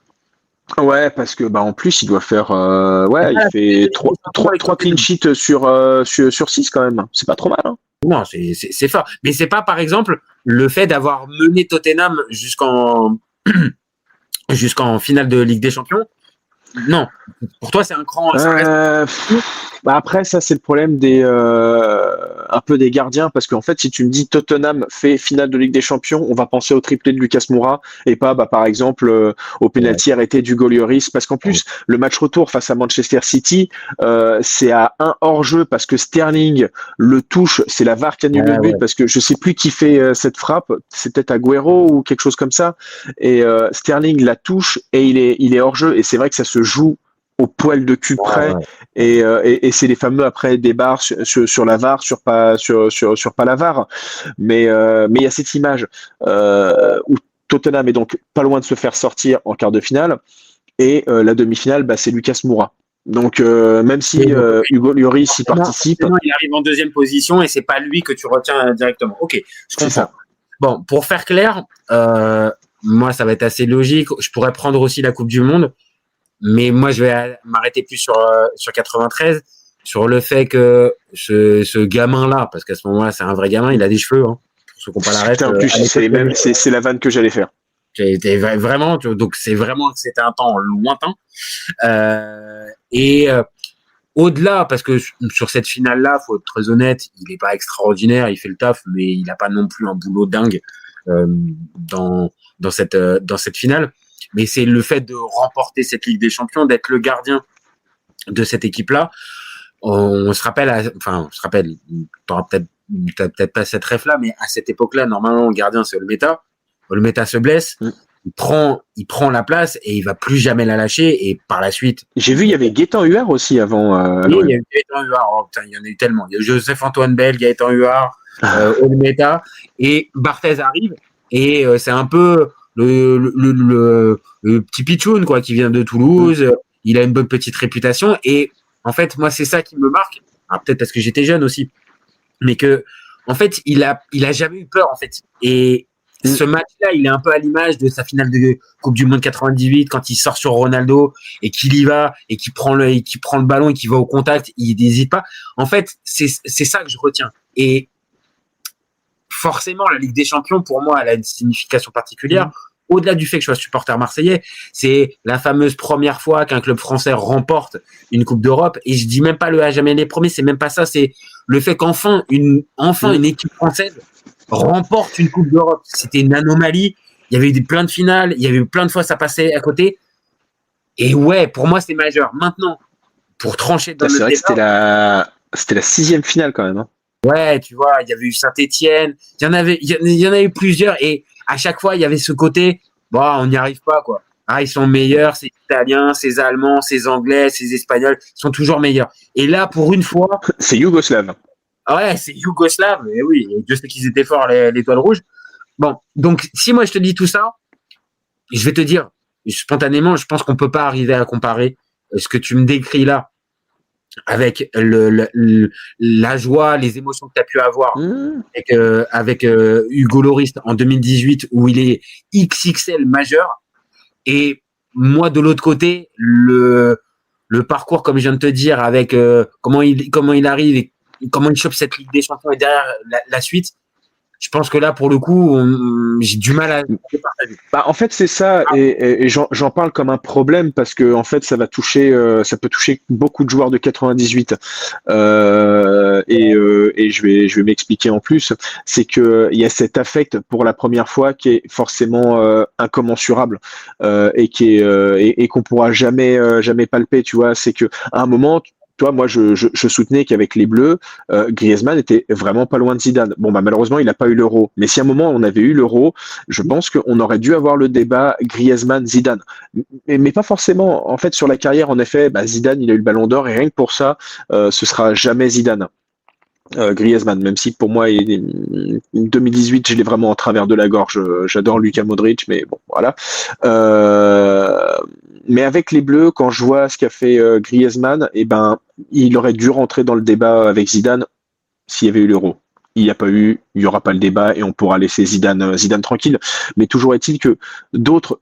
Ouais, parce que en plus il doit faire il fait 3 clean sheets sur 6 quand même. C'est pas trop mal. Hein. Non, c'est fort. Mais c'est pas, par exemple, le fait d'avoir mené Tottenham jusqu'en finale de Ligue des Champions. Non, pour toi c'est un cran. Ça reste... Après, ça c'est le problème un peu des gardiens, parce qu'en fait, si tu me dis Tottenham fait finale de Ligue des Champions, on va penser au triplé de Lucas Moura et pas, par exemple, au pénalty arrêté d'Hugo Lloris, parce qu'en plus, le match retour face à Manchester City, c'est à un hors-jeu parce que Sterling le touche, c'est la VAR qui annule le but, parce que je sais plus qui fait cette frappe, c'est peut-être Agüero ou quelque chose comme ça, et Sterling la touche et il est hors-jeu, et c'est vrai que ça se joue au poil de cul près, et c'est les fameux après débats sur la VAR, sur pas la VAR, mais il y a cette image où Tottenham est donc pas loin de se faire sortir en quart de finale, et la demi-finale, c'est Lucas Moura. Donc même si Hugo Lloris y participe, il arrive en deuxième position et c'est pas lui que tu retiens directement. Ok, je comprends. Ça. Bon, pour faire clair, moi ça va être assez logique. Je pourrais prendre aussi la Coupe du Monde. Mais moi, je vais m'arrêter plus sur 93, sur le fait que ce gamin-là, parce qu'à ce moment-là, c'est un vrai gamin, il a des cheveux, hein, pour ceux qui n'ont pas la ref. En plus, c'est la vanne que j'allais faire. J'étais vraiment, donc c'est vraiment que c'était un temps lointain. Au-delà, parce que sur cette finale-là, faut être très honnête, il est pas extraordinaire, il fait le taf, mais il n'a pas non plus un boulot dingue dans cette finale. Mais c'est le fait de remporter cette Ligue des Champions, d'être le gardien de cette équipe-là. On se rappelle, t'auras peut-être pas cette ref-là, mais à cette époque-là, normalement, le gardien, c'est Olmeta. Olmeta se blesse, il prend la place et il va plus jamais la lâcher. Et par la suite. J'ai vu, il y avait Gaëtan Huard aussi avant. Oui, il y a eu Gaëtan Huard. Oh, putain, il y en a eu tellement. Il y a eu Joseph-Antoine Bell, Gaëtan Huard, Olmeta. Et Barthez arrive. Et c'est un peu le petit pitchoun, quoi, qui vient de Toulouse. Il a une bonne petite réputation. Et en fait, moi, c'est ça qui me marque. Alors, peut-être parce que j'étais jeune aussi. Mais que, en fait, il a jamais eu peur, en fait. Et ce match-là, il est un peu à l'image de sa finale de Coupe du Monde 98, quand il sort sur Ronaldo et qu'il y va et qu'il prend le ballon et qu'il va au contact, il n'hésite pas. En fait, c'est ça que je retiens. Et forcément, la Ligue des Champions, pour moi, elle a une signification particulière. Au-delà du fait que je sois supporter marseillais, c'est la fameuse première fois qu'un club français remporte une Coupe d'Europe. Et je dis même pas le à jamais les premiers, c'est même pas ça. C'est le fait qu'enfin une équipe française remporte une Coupe d'Europe. C'était une anomalie. Il y avait eu plein de finales. Il y avait eu plein de fois ça passait à côté. Et ouais, pour moi, c'est majeur. Maintenant, pour trancher dans c'est vrai que c'était la 6e finale quand même. Hein. Ouais, tu vois, il y avait eu Saint-Étienne. Il y en a eu plusieurs. Et à chaque fois, il y avait ce côté, on n'y arrive pas, quoi. Ah, ils sont meilleurs, ces Italiens, ces Allemands, ces Anglais, ces Espagnols, ils sont toujours meilleurs. Et là, pour une fois... C'est Yougoslave. Ouais, c'est Yougoslave, et oui, Dieu sait qu'ils étaient forts, l'étoile rouge. Bon, donc, si moi je te dis tout ça, je vais te dire, spontanément, je pense qu'on peut pas arriver à comparer ce que tu me décris là avec la joie, les émotions que tu as pu avoir avec Hugo Lloris en 2018 où il est XXL majeur, et moi de l'autre côté le parcours, comme je viens de te dire, avec comment il arrive et comment il chope cette Ligue des Champions et derrière la suite. Je pense que là, pour le coup, j'ai du mal à partager. En fait, c'est ça, et j'en parle comme un problème parce que en fait, ça peut toucher beaucoup de joueurs de 98. Et je vais m'expliquer en plus. C'est que il y a cet affect pour la première fois qui est forcément incommensurable et qu'on pourra jamais palper. Tu vois, c'est que à un moment. Toi, moi, je soutenais qu'avec les Bleus, Griezmann était vraiment pas loin de Zidane. Bon, malheureusement, il n'a pas eu l'Euro. Mais si à un moment on avait eu l'Euro, je pense qu'on aurait dû avoir le débat Griezmann-Zidane. Mais pas forcément. En fait, sur la carrière, en effet, Zidane, il a eu le Ballon d'Or et rien que pour ça, ce sera jamais Zidane. Griezmann, même si pour moi 2018 je l'ai vraiment en travers de la gorge. J'adore Luka Modric, mais bon voilà. Mais avec les Bleus, quand je vois ce qu'a fait Griezmann, il aurait dû rentrer dans le débat avec Zidane s'il y avait eu l'Euro. Il n'y a pas eu, il n'y aura pas le débat et on pourra laisser Zidane tranquille. Mais toujours est-il que d'autres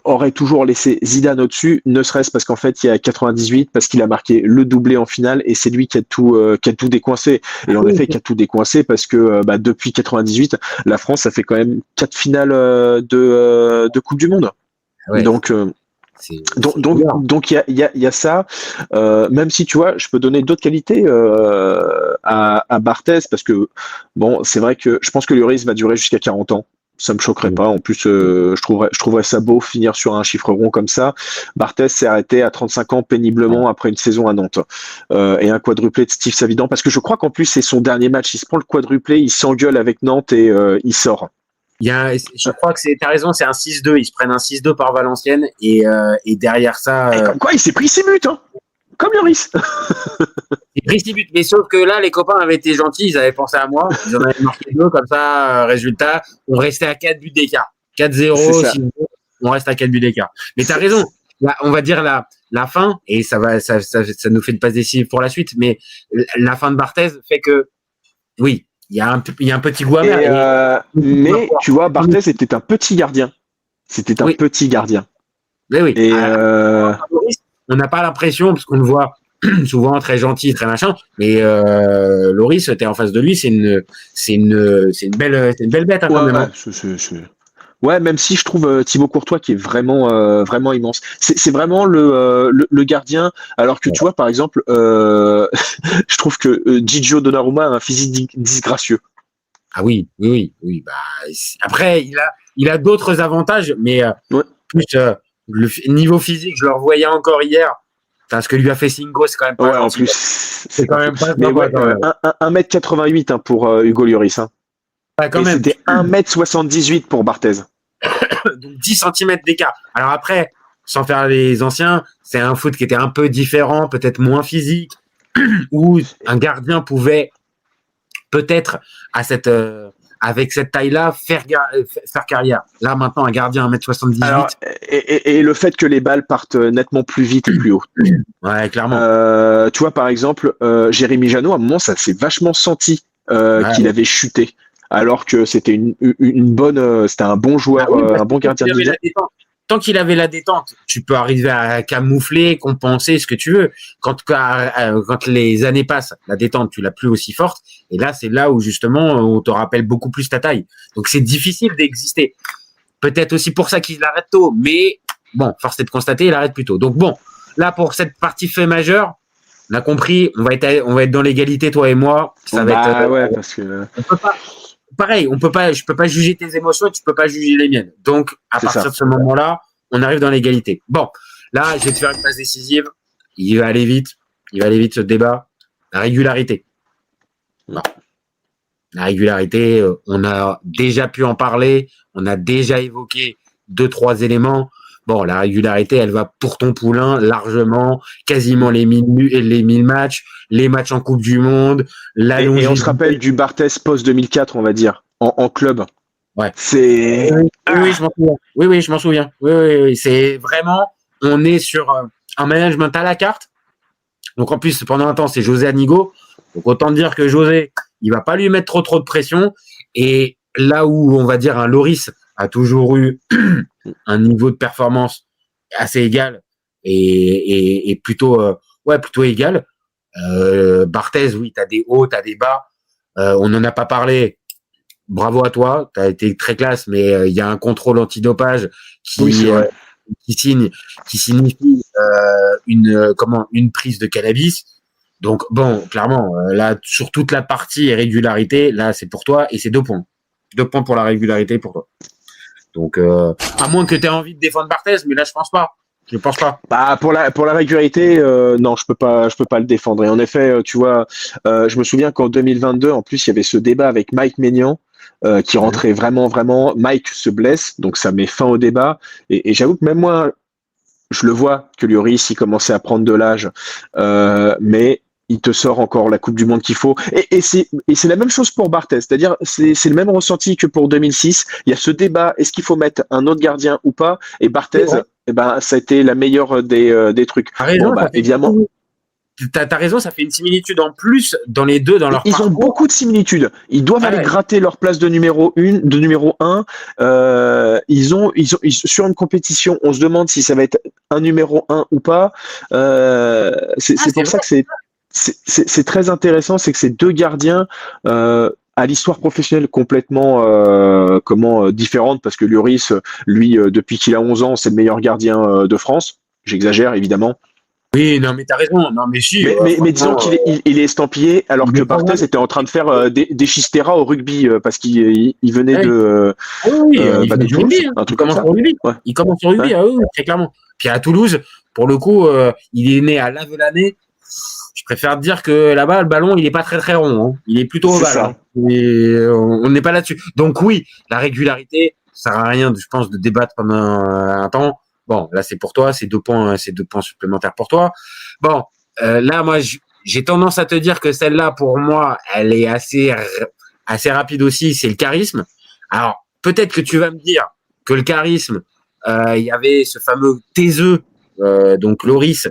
aurait toujours laissé Zidane au-dessus, ne serait-ce parce qu'en fait il y a 98, parce qu'il a marqué le doublé en finale et c'est lui qui a tout décoincé. Et en effet, qui a tout décoincé parce que depuis 98, la France a fait quand même 4 finales de Coupe du Monde. Ouais. Donc Donc il y a ça. Même si tu vois, je peux donner d'autres qualités à Barthez parce que bon, c'est vrai que je pense que Lloris va durer jusqu'à 40 ans. Ça me choquerait pas. En plus, je trouverais ça beau finir sur un chiffre rond comme ça. Barthez s'est arrêté à 35 ans péniblement après une saison à Nantes et un quadruplé de Steve Savidan parce que je crois qu'en plus c'est son dernier match. Il se prend le quadruplé, il s'engueule avec Nantes et il sort. Je crois que t'as raison, c'est un 6-2. Ils se prennent un 6-2 par Valenciennes et derrière ça. Et comme quoi, il s'est pris 6 buts, hein. Comme Lloris. Il pris 6 buts. Mais sauf que là, les copains avaient été gentils, ils avaient pensé à moi. Ils en avaient marqué 2, comme ça, résultat, on restait à 4 buts d'écart. 4-0, 6-2, on reste à 4 buts d'écart. Mais t'as raison. Là, on va dire la fin, et ça nous fait une passe décisive pour la suite, mais la fin de Barthez fait que, oui, il y a un petit goût amer. Mais tu vois, Barthez était un petit gardien. C'était un petit gardien. Mais oui. Et on n'a pas l'impression, parce qu'on le voit souvent très gentil, très machin, mais Lloris, t'es en face de lui, c'est une belle bête hein, quand même. Ouais, même si je trouve Thibaut Courtois qui est vraiment immense. C'est vraiment le gardien. Alors que tu vois, par exemple, je trouve que Gigio Donnarumma a un physique disgracieux. Ah oui. Bah, après, il a d'autres avantages, mais plus le niveau physique, je le revoyais encore hier. Parce que lui a fait Singo, c'est quand même pas. Ouais, en plus. C'est quand même pas. Mais ouais, 1m88 hein, pour Hugo Lloris. Hein. Ouais, quand même. C'était 1m78 pour Barthez. Donc 10 cm d'écart. Alors après, sans faire les anciens, c'est un foot qui était un peu différent, peut-être moins physique, où un gardien pouvait peut-être avec cette taille-là faire carrière. Là maintenant, un gardien 1m78. Alors, et le fait que les balles partent nettement plus vite et plus haut. Ouais, clairement. Tu vois, par exemple, Jérémy Janot, à un moment, ça s'est vachement senti qu'il avait chuté. Alors que c'était c'était un bon joueur, un bon gardien de but. Tant qu'il avait la détente, tu peux arriver à camoufler, compenser ce que tu veux. Quand les années passent, la détente, tu l'as plus aussi forte. Et là, c'est là où justement, on te rappelle beaucoup plus ta taille. Donc, c'est difficile d'exister. Peut-être aussi pour ça qu'il arrête tôt. Mais bon, force est de constater, il arrête plus tôt. Donc bon, là, pour cette partie fait majeure, on a compris, on va être dans l'égalité, toi et moi. Ça va être. Ouais, parce que. On peut pas. Pareil, je peux pas juger tes émotions, tu peux pas juger les miennes. Donc, à partir de ce moment-là, on arrive dans l'égalité. Bon, là, je vais te faire une passe décisive. Il va aller vite ce débat. La régularité. Non. La régularité, on a déjà pu en parler, on a déjà évoqué 2-3 éléments. Bon, la régularité, elle va pour ton poulain largement, quasiment les 1000 matchs, les matchs en Coupe du Monde, et on se rappelle du Barthez post 2004, on va dire, en club. Ouais. C'est. Oui, je m'en souviens. Oui, je m'en souviens. Oui. C'est vraiment, on est sur un management à la carte. Donc en plus, pendant un temps, c'est José Anigo. Donc autant dire que José, il va pas lui mettre trop de pression. Et là où on va dire un Lloris a toujours eu un niveau de performance assez égal et plutôt égal. Barthez, oui, t'as des hauts, t'as des bas. On n'en a pas parlé. Bravo à toi, t'as été très classe, mais il y a un contrôle antidopage qui signifie une prise de cannabis. Donc bon, clairement, là sur toute la partie irrégularité, là c'est pour toi et c'est 2 points. 2 points pour la régularité pour toi. Donc à moins que tu aies envie de défendre Barthez, mais là je pense pas. Bah pour la régularité, non, je peux pas le défendre. Et en effet, tu vois, je me souviens qu'en 2022, en plus, il y avait ce débat avec Mike Maignan. Qui rentrait vraiment. Mike se blesse, donc ça met fin au débat. Et j'avoue que même moi, je le vois que Lloris, il commençait à prendre de l'âge, mais il te sort encore la Coupe du Monde qu'il faut. Et c'est la même chose pour Barthez, c'est-à-dire c'est le même ressenti que pour 2006. Il y a ce débat, est-ce qu'il faut mettre un autre gardien ou pas? Et Barthez, ça a été la meilleure des trucs. Raison, évidemment. T'as raison, ça fait une similitude en plus dans les deux, dans leur parcours. Ils ont beaucoup de similitudes. Ils doivent aller gratter leur place de numéro 1. Ils ont sur une compétition, on se demande si ça va être un numéro 1 ou pas. C'est pour ça que c'est très intéressant, c'est que ces deux gardiens, à l'histoire professionnelle complètement différente, parce que Lloris, lui, depuis qu'il a 11 ans, c'est le meilleur gardien de France. J'exagère, évidemment. Oui, non, mais t'as raison. Non, mais si. Mais disons qu'il est estampillé, alors que Barthez était en train de faire des Chistera au rugby, parce qu'il venait de du rugby, hein. un truc comme ça. Ouais. Il commence au rugby, oui, très clairement. Puis à Toulouse, pour le coup, il est né à Lavelanet. Je préfère dire que là-bas, le ballon, il est pas très très rond. Hein. Il est plutôt ovale. Hein. Et on n'est pas là-dessus. Donc oui, la régularité, ça sert à rien, je pense, de débattre pendant un temps. Bon, là, c'est pour toi, c'est 2 points supplémentaires pour toi. Bon, là, moi, j'ai tendance à te dire que celle-là, pour moi, elle est assez rapide aussi. C'est le charisme. Alors, peut-être que tu vas me dire que le charisme, il y avait ce fameux taiseux, donc Lloris,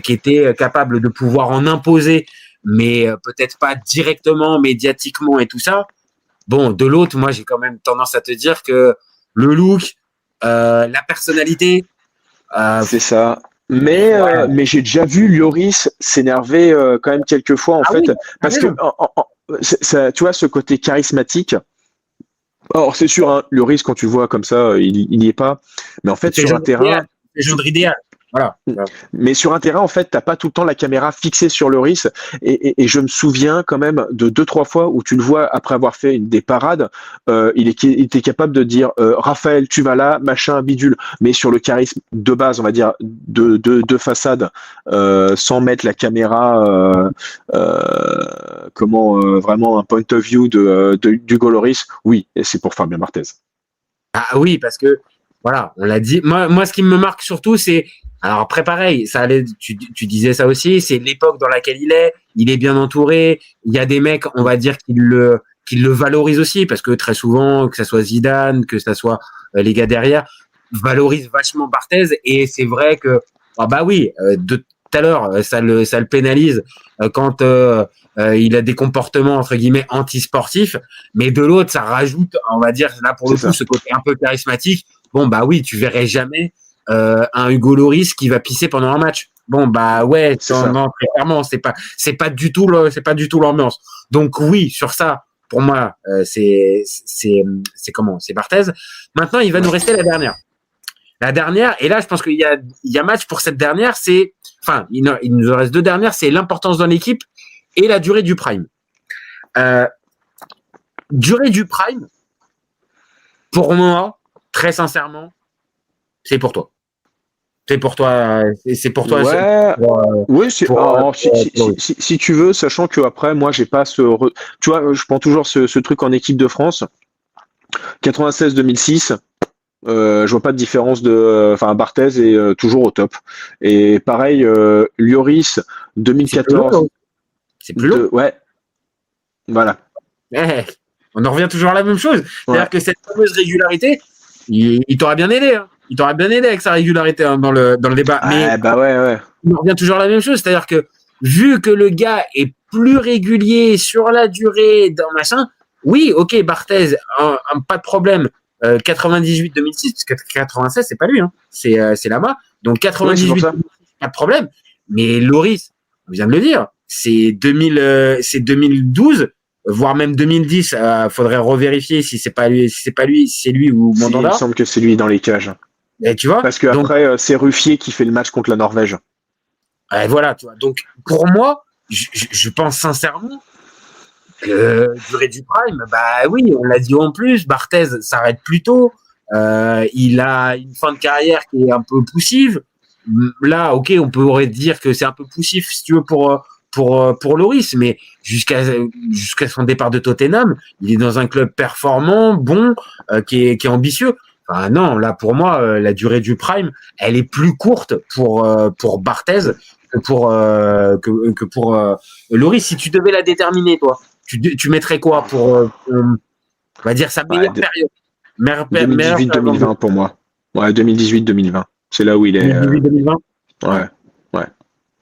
qui était capable de pouvoir en imposer, mais peut-être pas directement, médiatiquement et tout ça. Bon, de l'autre, moi, j'ai quand même tendance à te dire que le look, la personnalité, c'est ça. Mais j'ai déjà vu Lloris s'énerver quand même quelques fois, en fait, parce que ça, tu vois, ce côté charismatique. Or, c'est sûr, hein, Lloris, quand tu le vois comme ça, il n'y est pas. Mais en fait, sur un terrain. C'est le genre idéal. Voilà. Mais sur un terrain, en fait, t'as pas tout le temps la caméra fixée sur Lloris. Et je me souviens quand même de 2-3 fois où tu le vois après avoir fait des parades, il était capable de dire Raphaël, tu vas là, machin, bidule. Mais sur le charisme de base, on va dire de façade, sans mettre la caméra, vraiment un point of view d'Hugo Lloris. Oui, et c'est pour Fabien Barthez. Ah oui, parce que voilà, on l'a dit. Moi, ce qui me marque surtout, c'est alors après pareil, ça allait. Tu disais ça aussi. C'est l'époque dans laquelle il est bien entouré. Il y a des mecs, on va dire, qui le valorisent aussi, parce que très souvent, que ça soit Zidane, que ça soit les gars derrière, valorisent vachement Barthez. Et c'est vrai que bah oui, de tout à l'heure, ça le pénalise quand il a des comportements entre guillemets anti-sportifs, mais de l'autre, ça rajoute, on va dire là pour le coup, ce côté un peu charismatique. Bon bah oui, tu verrais jamais un Hugo Lloris qui va pisser pendant un match. Bon bah ouais, non, très clairement, c'est pas du tout l'ambiance. Donc oui, sur ça, pour moi, c'est Barthez. Maintenant, il va nous rester la dernière. La dernière, et là, je pense qu'il y a match pour cette dernière. Il nous en reste 2 dernières. C'est l'importance dans l'équipe et la durée du prime. Durée du prime, pour moi, très sincèrement, c'est pour toi. C'est pour toi. Ouais. Oui, si tu veux, sachant que après, moi, j'ai pas tu vois, je prends toujours ce truc en équipe de France. 96-2006. Je vois pas de différence Barthez est toujours au top. Et pareil, Lloris 2014. C'est plus long. Ouais. Voilà. On en revient toujours à la même chose. C'est-à-dire que cette fameuse régularité, il t'aurait bien aidé. Hein. Il t'aurait bien aidé avec sa régularité dans le débat. Mais on revient toujours à la même chose. C'est-à-dire que vu que le gars est plus régulier sur la durée dans machin, oui, ok, Barthez, pas de problème. 98-2006, parce que 96, c'est pas lui, hein. C'est Lama. Donc 98, pas de problème. Mais Lloris, on vient de le dire, c'est 2012, voire même 2010. Faudrait revérifier si c'est pas lui, c'est lui ou Mandanda. Il me semble que c'est lui dans les cages. Et tu vois. Parce que après, c'est Ruffier qui fait le match contre la Norvège. Voilà, tu vois. Donc pour moi, je pense sincèrement. Durée du prime, bah oui, on l'a dit en plus, Barthez s'arrête plus tôt, il a une fin de carrière qui est un peu poussive. Là, ok, on pourrait dire que c'est un peu poussif si tu veux pour Lloris, mais jusqu'à son départ de Tottenham, il est dans un club performant, bon, qui est ambitieux. Enfin non, là pour moi, la durée du prime, elle est plus courte pour Barthez que pour Lloris. Si tu devais la déterminer, toi, tu mettrais quoi pour, on va dire, sa meilleure période 2018-2020 pour moi. Ouais, 2018-2020. C'est là où il est. 2018-2020 Ouais.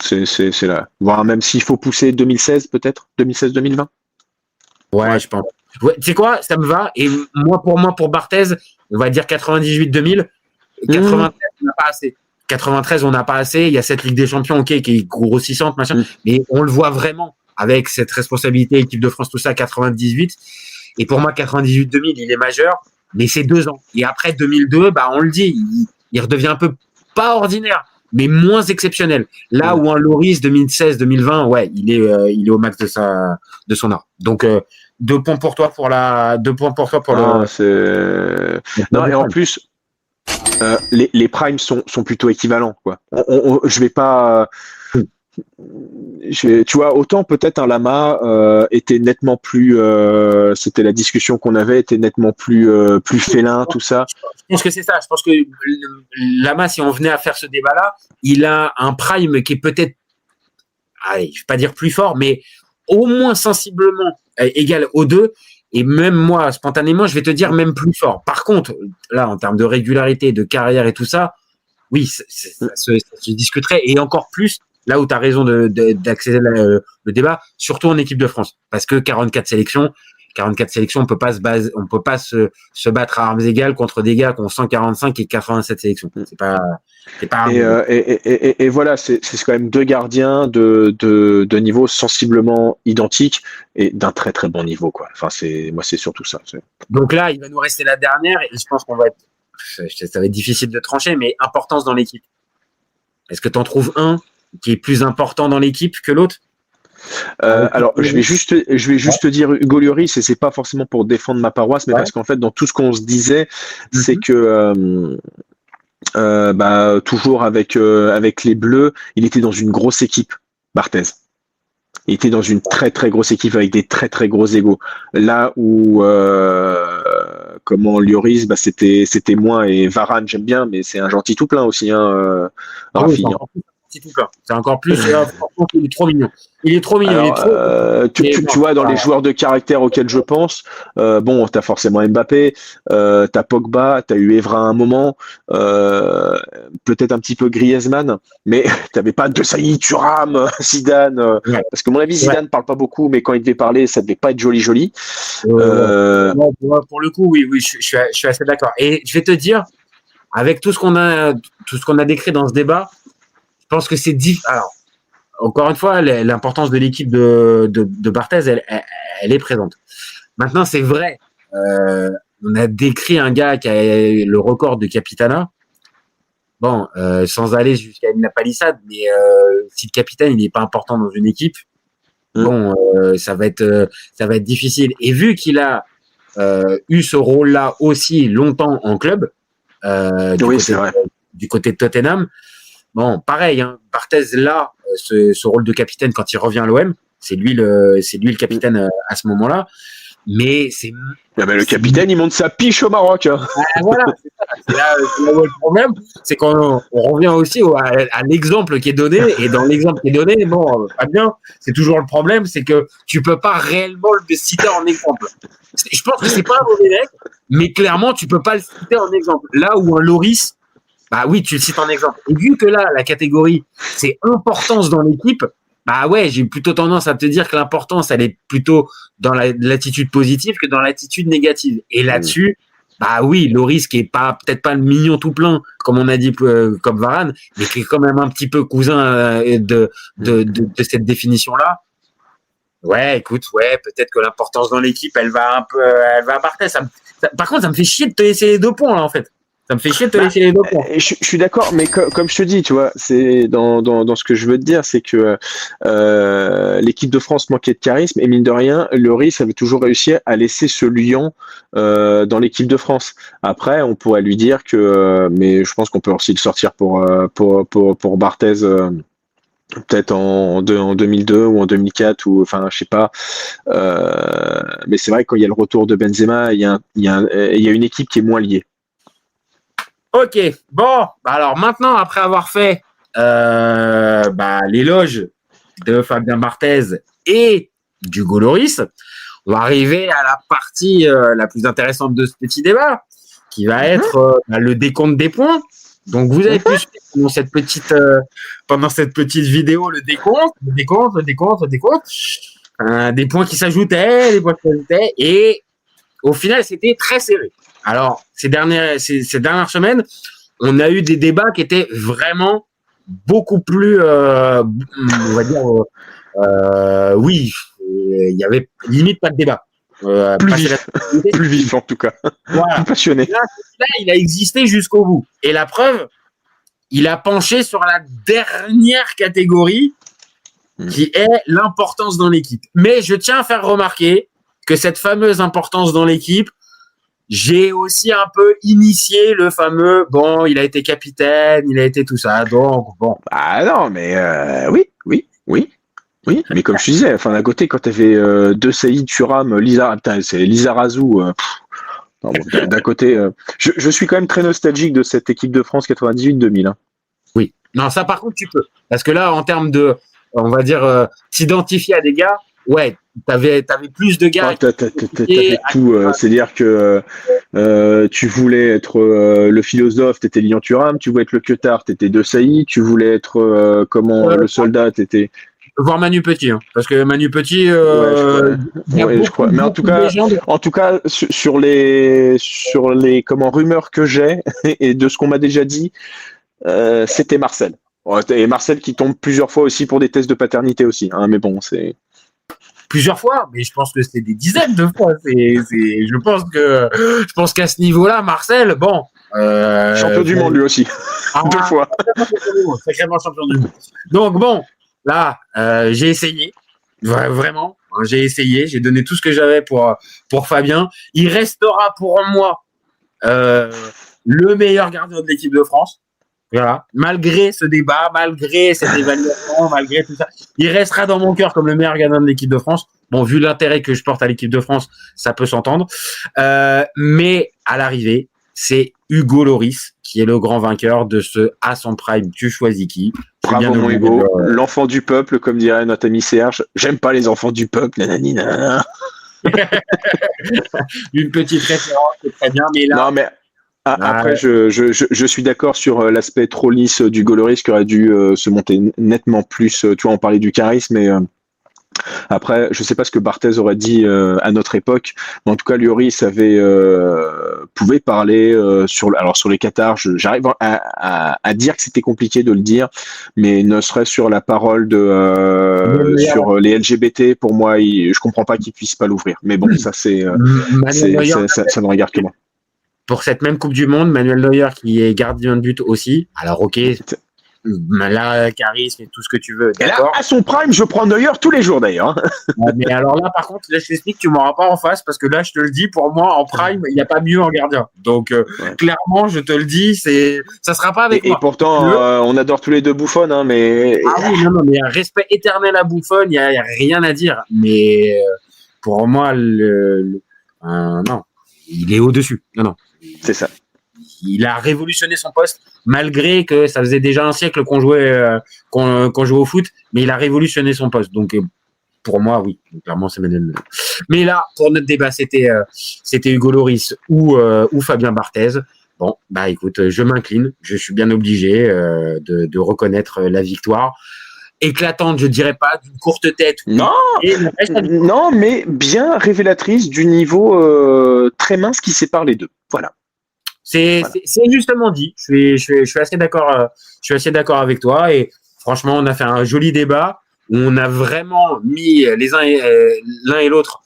C'est là. Voire même s'il faut pousser 2016 peut-être. 2016-2020. Ouais, je pense. Ouais, tu sais quoi, ça me va. Et pour Barthez, on va dire 98-2000. 93, on n'a pas assez. 93, on n'a pas assez. Il y a cette Ligue des Champions, ok, qui est grossissante, machin. Mais on le voit vraiment. avec cette responsabilité équipe de France, tout ça, 98. Et pour moi, 98-2000, il est majeur, mais c'est 2 ans. Et après 2002, bah, on le dit, il redevient un peu pas ordinaire, mais moins exceptionnel. Là où un Lloris 2016-2020, ouais, il est au max de son art. Donc, 2 points pour toi pour le. Non, et en plus, les primes sont plutôt équivalents, quoi. Je vais pas. Tu vois, autant peut-être un Lama était nettement plus. C'était la discussion qu'on avait, était nettement plus félin, tout ça. Je pense que c'est ça. Je pense que Lama, si on venait à faire ce débat-là, il a un prime qui est peut-être, allez, je vais pas dire plus fort, mais au moins sensiblement égal aux deux. Et même moi, spontanément, je vais te dire même plus fort. Par contre, là, en termes de régularité, de carrière et tout ça, oui, ça se discuterait. Et encore plus, là où tu as raison d'accéder le débat, surtout en équipe de France. Parce que 44 sélections, on peut pas se battre à armes égales contre des gars qui ont 145 et 87 sélections. C'est pas et voilà, c'est quand même 2 gardiens de niveau sensiblement identiques et d'un très très bon niveau, quoi. Enfin, c'est surtout ça. Donc là, il va nous rester la dernière et je pense ça va être difficile de trancher, mais importance dans l'équipe. Est-ce que tu en trouves un qui est plus important dans l'équipe que l'autre? Alors, je vais juste te dire Hugo Lloris, et c'est pas forcément pour défendre ma paroisse, mais parce qu'en fait, dans tout ce qu'on se disait, c'est que toujours avec les Bleus, il était dans une grosse équipe, Barthez. Il était dans une très très grosse équipe avec des très très gros égos. Là où Lloris, c'était moins, et Varane j'aime bien, mais c'est un gentil tout plein aussi, Rafi. C'est encore plus. Il est trop mignon. Il est trop mignon. Alors, tu vois, dans les joueurs de caractère auxquels je pense, t'as forcément Mbappé, t'as Pogba, t'as eu Evra à un moment, peut-être un petit peu Griezmann, mais t'avais pas De Sailly, Thuram, Zidane, parce que à mon avis Zidane parle pas beaucoup, mais quand il devait parler, ça devait pas être joli. Pour le coup, oui, je suis assez d'accord. Et je vais te dire, avec tout ce qu'on a décrit dans ce débat, je pense que c'est alors, encore une fois, l'importance de l'équipe de Barthez, elle est présente. Maintenant, c'est vrai, on a décrit un gars qui a le record de Capitana. Bon, sans aller jusqu'à une palissade, mais si le capitaine il n'est pas important dans une équipe, bon, ça va être difficile. Et vu qu'il a eu ce rôle-là aussi longtemps en club, du côté de Tottenham. Bon, pareil, Barthez là, ce rôle de capitaine quand il revient à l'OM, c'est lui le capitaine à ce moment-là. Mais c'est. Le capitaine, il monte sa piche au Maroc. Voilà, c'est là où le problème, c'est qu'on revient aussi à l'exemple qui est donné. Et dans l'exemple qui est donné, bon, pas bien. C'est toujours le problème, c'est que tu peux pas réellement le citer en exemple. Je pense que c'est pas un mauvais mec, mais clairement, tu peux pas le citer en exemple. Là où un Lloris. Bah oui, tu le cites en exemple. Et vu que là, la catégorie, c'est importance dans l'équipe, bah ouais, j'ai plutôt tendance à te dire que l'importance, elle est plutôt dans l'attitude positive que dans l'attitude négative. Et là-dessus, bah oui, Lloris qui est peut-être pas le mignon tout plein, comme on a dit, comme Varane, mais qui est quand même un petit peu cousin de cette définition-là. Ouais, écoute, peut-être que l'importance dans l'équipe, elle va à Barthez. Par contre, ça me fait chier de te laisser les 2 points, là, en fait. Ça me fait chier de te laisser les 2 points. Je suis d'accord, mais comme je te dis, tu vois, c'est dans ce que je veux te dire, c'est que l'équipe de France manquait de charisme et mine de rien, Lloris avait toujours réussi à laisser ce lion dans l'équipe de France. Après, on pourrait lui dire que, mais je pense qu'on peut aussi le sortir pour Barthez. Peut-être en 2002 ou en 2004 ou enfin je sais pas, mais c'est vrai que quand il y a le retour de Benzema, il y a une équipe qui est moins liée. Ok, bon, alors maintenant, après avoir fait l'éloge de Fabien Barthez et d'Hugo Lloris, on va arriver à la partie la plus intéressante de ce petit débat, qui va être le décompte des points. Donc, vous avez pu suivre pendant cette petite vidéo le décompte, des points qui s'ajoutaient, et au final, c'était très serré. Alors, ces dernières semaines, on a eu des débats qui étaient vraiment beaucoup plus, on va dire, Oui, il y avait limite pas de débat. Plus passer vif. Plus vif en tout cas. Voilà. Plus passionné. Là, il a existé jusqu'au bout. Et la preuve, il a penché sur la dernière catégorie qui est l'importance dans l'équipe. Mais je tiens à faire remarquer que cette fameuse importance dans l'équipe, j'ai aussi un peu initié le fameux, bon, il a été capitaine, il a été tout ça, donc bon. Ah non, mais oui. Mais comme je te disais, enfin d'un côté, quand t'avais deux Saïd, Thuram, c'est Lizarazu. Non, bon, d'un côté, je suis quand même très nostalgique de cette équipe de France 98-2000. Hein. Oui. Non, ça par contre, tu peux. Parce que là, en termes de, on va dire, s'identifier à des gars, ouais, t'avais plus de gars. T'avais tout. C'est-à-dire que tu voulais être le philosophe, t'étais Lilian Thuram. Tu voulais être le queutard, t'étais De Sailly. Tu voulais être le soldat, t'étais. Voir Manu Petit, hein, parce que Manu Petit, je crois. Mais en tout cas, sur les rumeurs que j'ai et de ce qu'on m'a déjà dit, c'était Marcel. Et Marcel qui tombe plusieurs fois aussi pour des tests de paternité aussi. Hein, mais bon, c'est. Plusieurs fois, mais je pense que c'est des dizaines de fois. Je pense qu'à ce niveau-là, Marcel, bon. Champion du monde lui aussi. 2 fois. Sacrément champion du monde. Donc bon, là, j'ai essayé. Vraiment, j'ai essayé. J'ai donné tout ce que j'avais pour Fabien. Il restera pour moi le meilleur gardien de l'équipe de France. Voilà. Malgré ce débat, malgré cette évaluation, malgré tout ça, il restera dans mon cœur comme le meilleur gardien de l'équipe de France. Bon, vu l'intérêt que je porte à l'équipe de France, ça peut s'entendre. Mais à l'arrivée, c'est Hugo Lloris qui est le grand vainqueur de ce à son prime. Tu choisis qui? Bravo mon Hugo, l'enfant du peuple, comme dirait notre ami Serge. J'aime pas les enfants du peuple, nanani, nanana. Une petite référence, c'est très bien, mais là. Non, mais après, je suis d'accord sur l'aspect trop lisse du Lloris qui aurait dû se monter nettement plus. Tu vois, on parlait du charisme, mais après, je sais pas ce que Barthez aurait dit à notre époque, mais en tout cas, Lloris pouvait parler sur les Qatars. J'arrive à dire que c'était compliqué de le dire, mais ne serait-ce sur la parole sur les LGBT, pour moi, je comprends pas qu'il puisse pas l'ouvrir. Mais bon, ça ça ne regarde que moi. Pour cette même Coupe du Monde, Manuel Neuer qui est gardien de but aussi. Alors ok, là, charisme et tout ce que tu veux. Et là, à son prime, je prends Neuer tous les jours d'ailleurs. Mais alors là, par contre, là, je t'explique, tu m'auras pas en face parce que là, je te le dis, pour moi, en prime, il n'y a pas mieux en gardien. Donc, clairement, je te le dis, ça sera pas avec moi. Et pourtant, on adore tous les deux Buffon, hein, mais. Ah oui, non, mais un respect éternel à Buffon, il y a rien à dire. Mais pour moi, non, il est au-dessus. Non. C'est ça. Il a révolutionné son poste, malgré que ça faisait déjà un siècle qu'on jouait au foot, mais il a révolutionné son poste. Donc, pour moi, oui, clairement, c'est Manuel Neuer. Mais là, pour notre débat, c'était Hugo Lloris ou Fabien Barthez. Bon, bah écoute, je m'incline. Je suis bien obligé de reconnaître la victoire. Éclatante, je dirais pas, d'une courte tête. Non, mais bien révélatrice du niveau très mince qui sépare les deux. Voilà. C'est justement dit. Je suis assez d'accord. Je suis assez d'accord avec toi. Et franchement, on a fait un joli débat où on a vraiment mis l'un et l'autre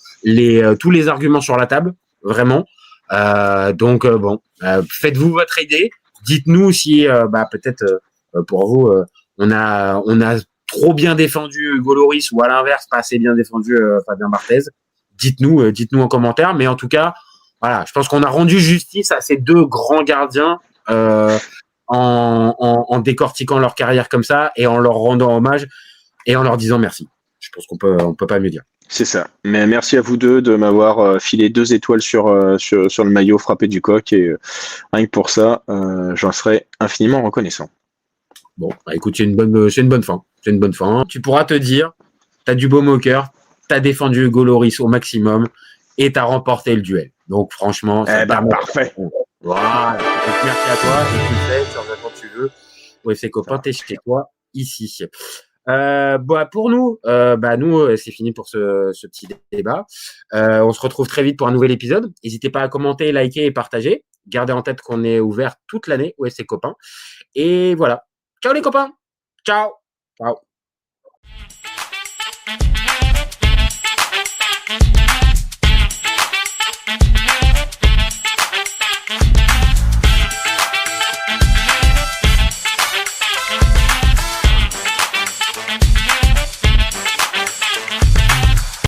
tous les arguments sur la table, vraiment. Donc bon, faites-vous votre idée. Dites-nous si peut-être pour vous on a trop bien défendu Hugo Lloris ou à l'inverse pas assez bien défendu Fabien Barthez. Dites-nous en commentaire. Mais en tout cas. Voilà, je pense qu'on a rendu justice à ces deux grands gardiens en décortiquant leur carrière comme ça et en leur rendant hommage et en leur disant merci. Je pense qu'on peut pas mieux dire. C'est ça. Mais merci à vous deux de m'avoir filé 2 étoiles sur le maillot frappé du coq et rien que pour ça, j'en serais infiniment reconnaissant. Bon, bah écoute, c'est une bonne fin. C'est une bonne fin. Tu pourras te dire, t'as du baume au cœur, t'as défendu Hugo Lloris au maximum et t'as remporté le duel. Donc franchement, parfait. Voilà. Donc, merci à toi. Et tu le fais, quand tu veux. Ouais, c'est copain, t'es chez toi ici. Pour nous, c'est fini pour ce petit débat. On se retrouve très vite pour un nouvel épisode. N'hésitez pas à commenter, liker et partager. Gardez en tête qu'on est ouvert toute l'année. Ouais, c'est copain. Et voilà. Ciao les copains. Ciao.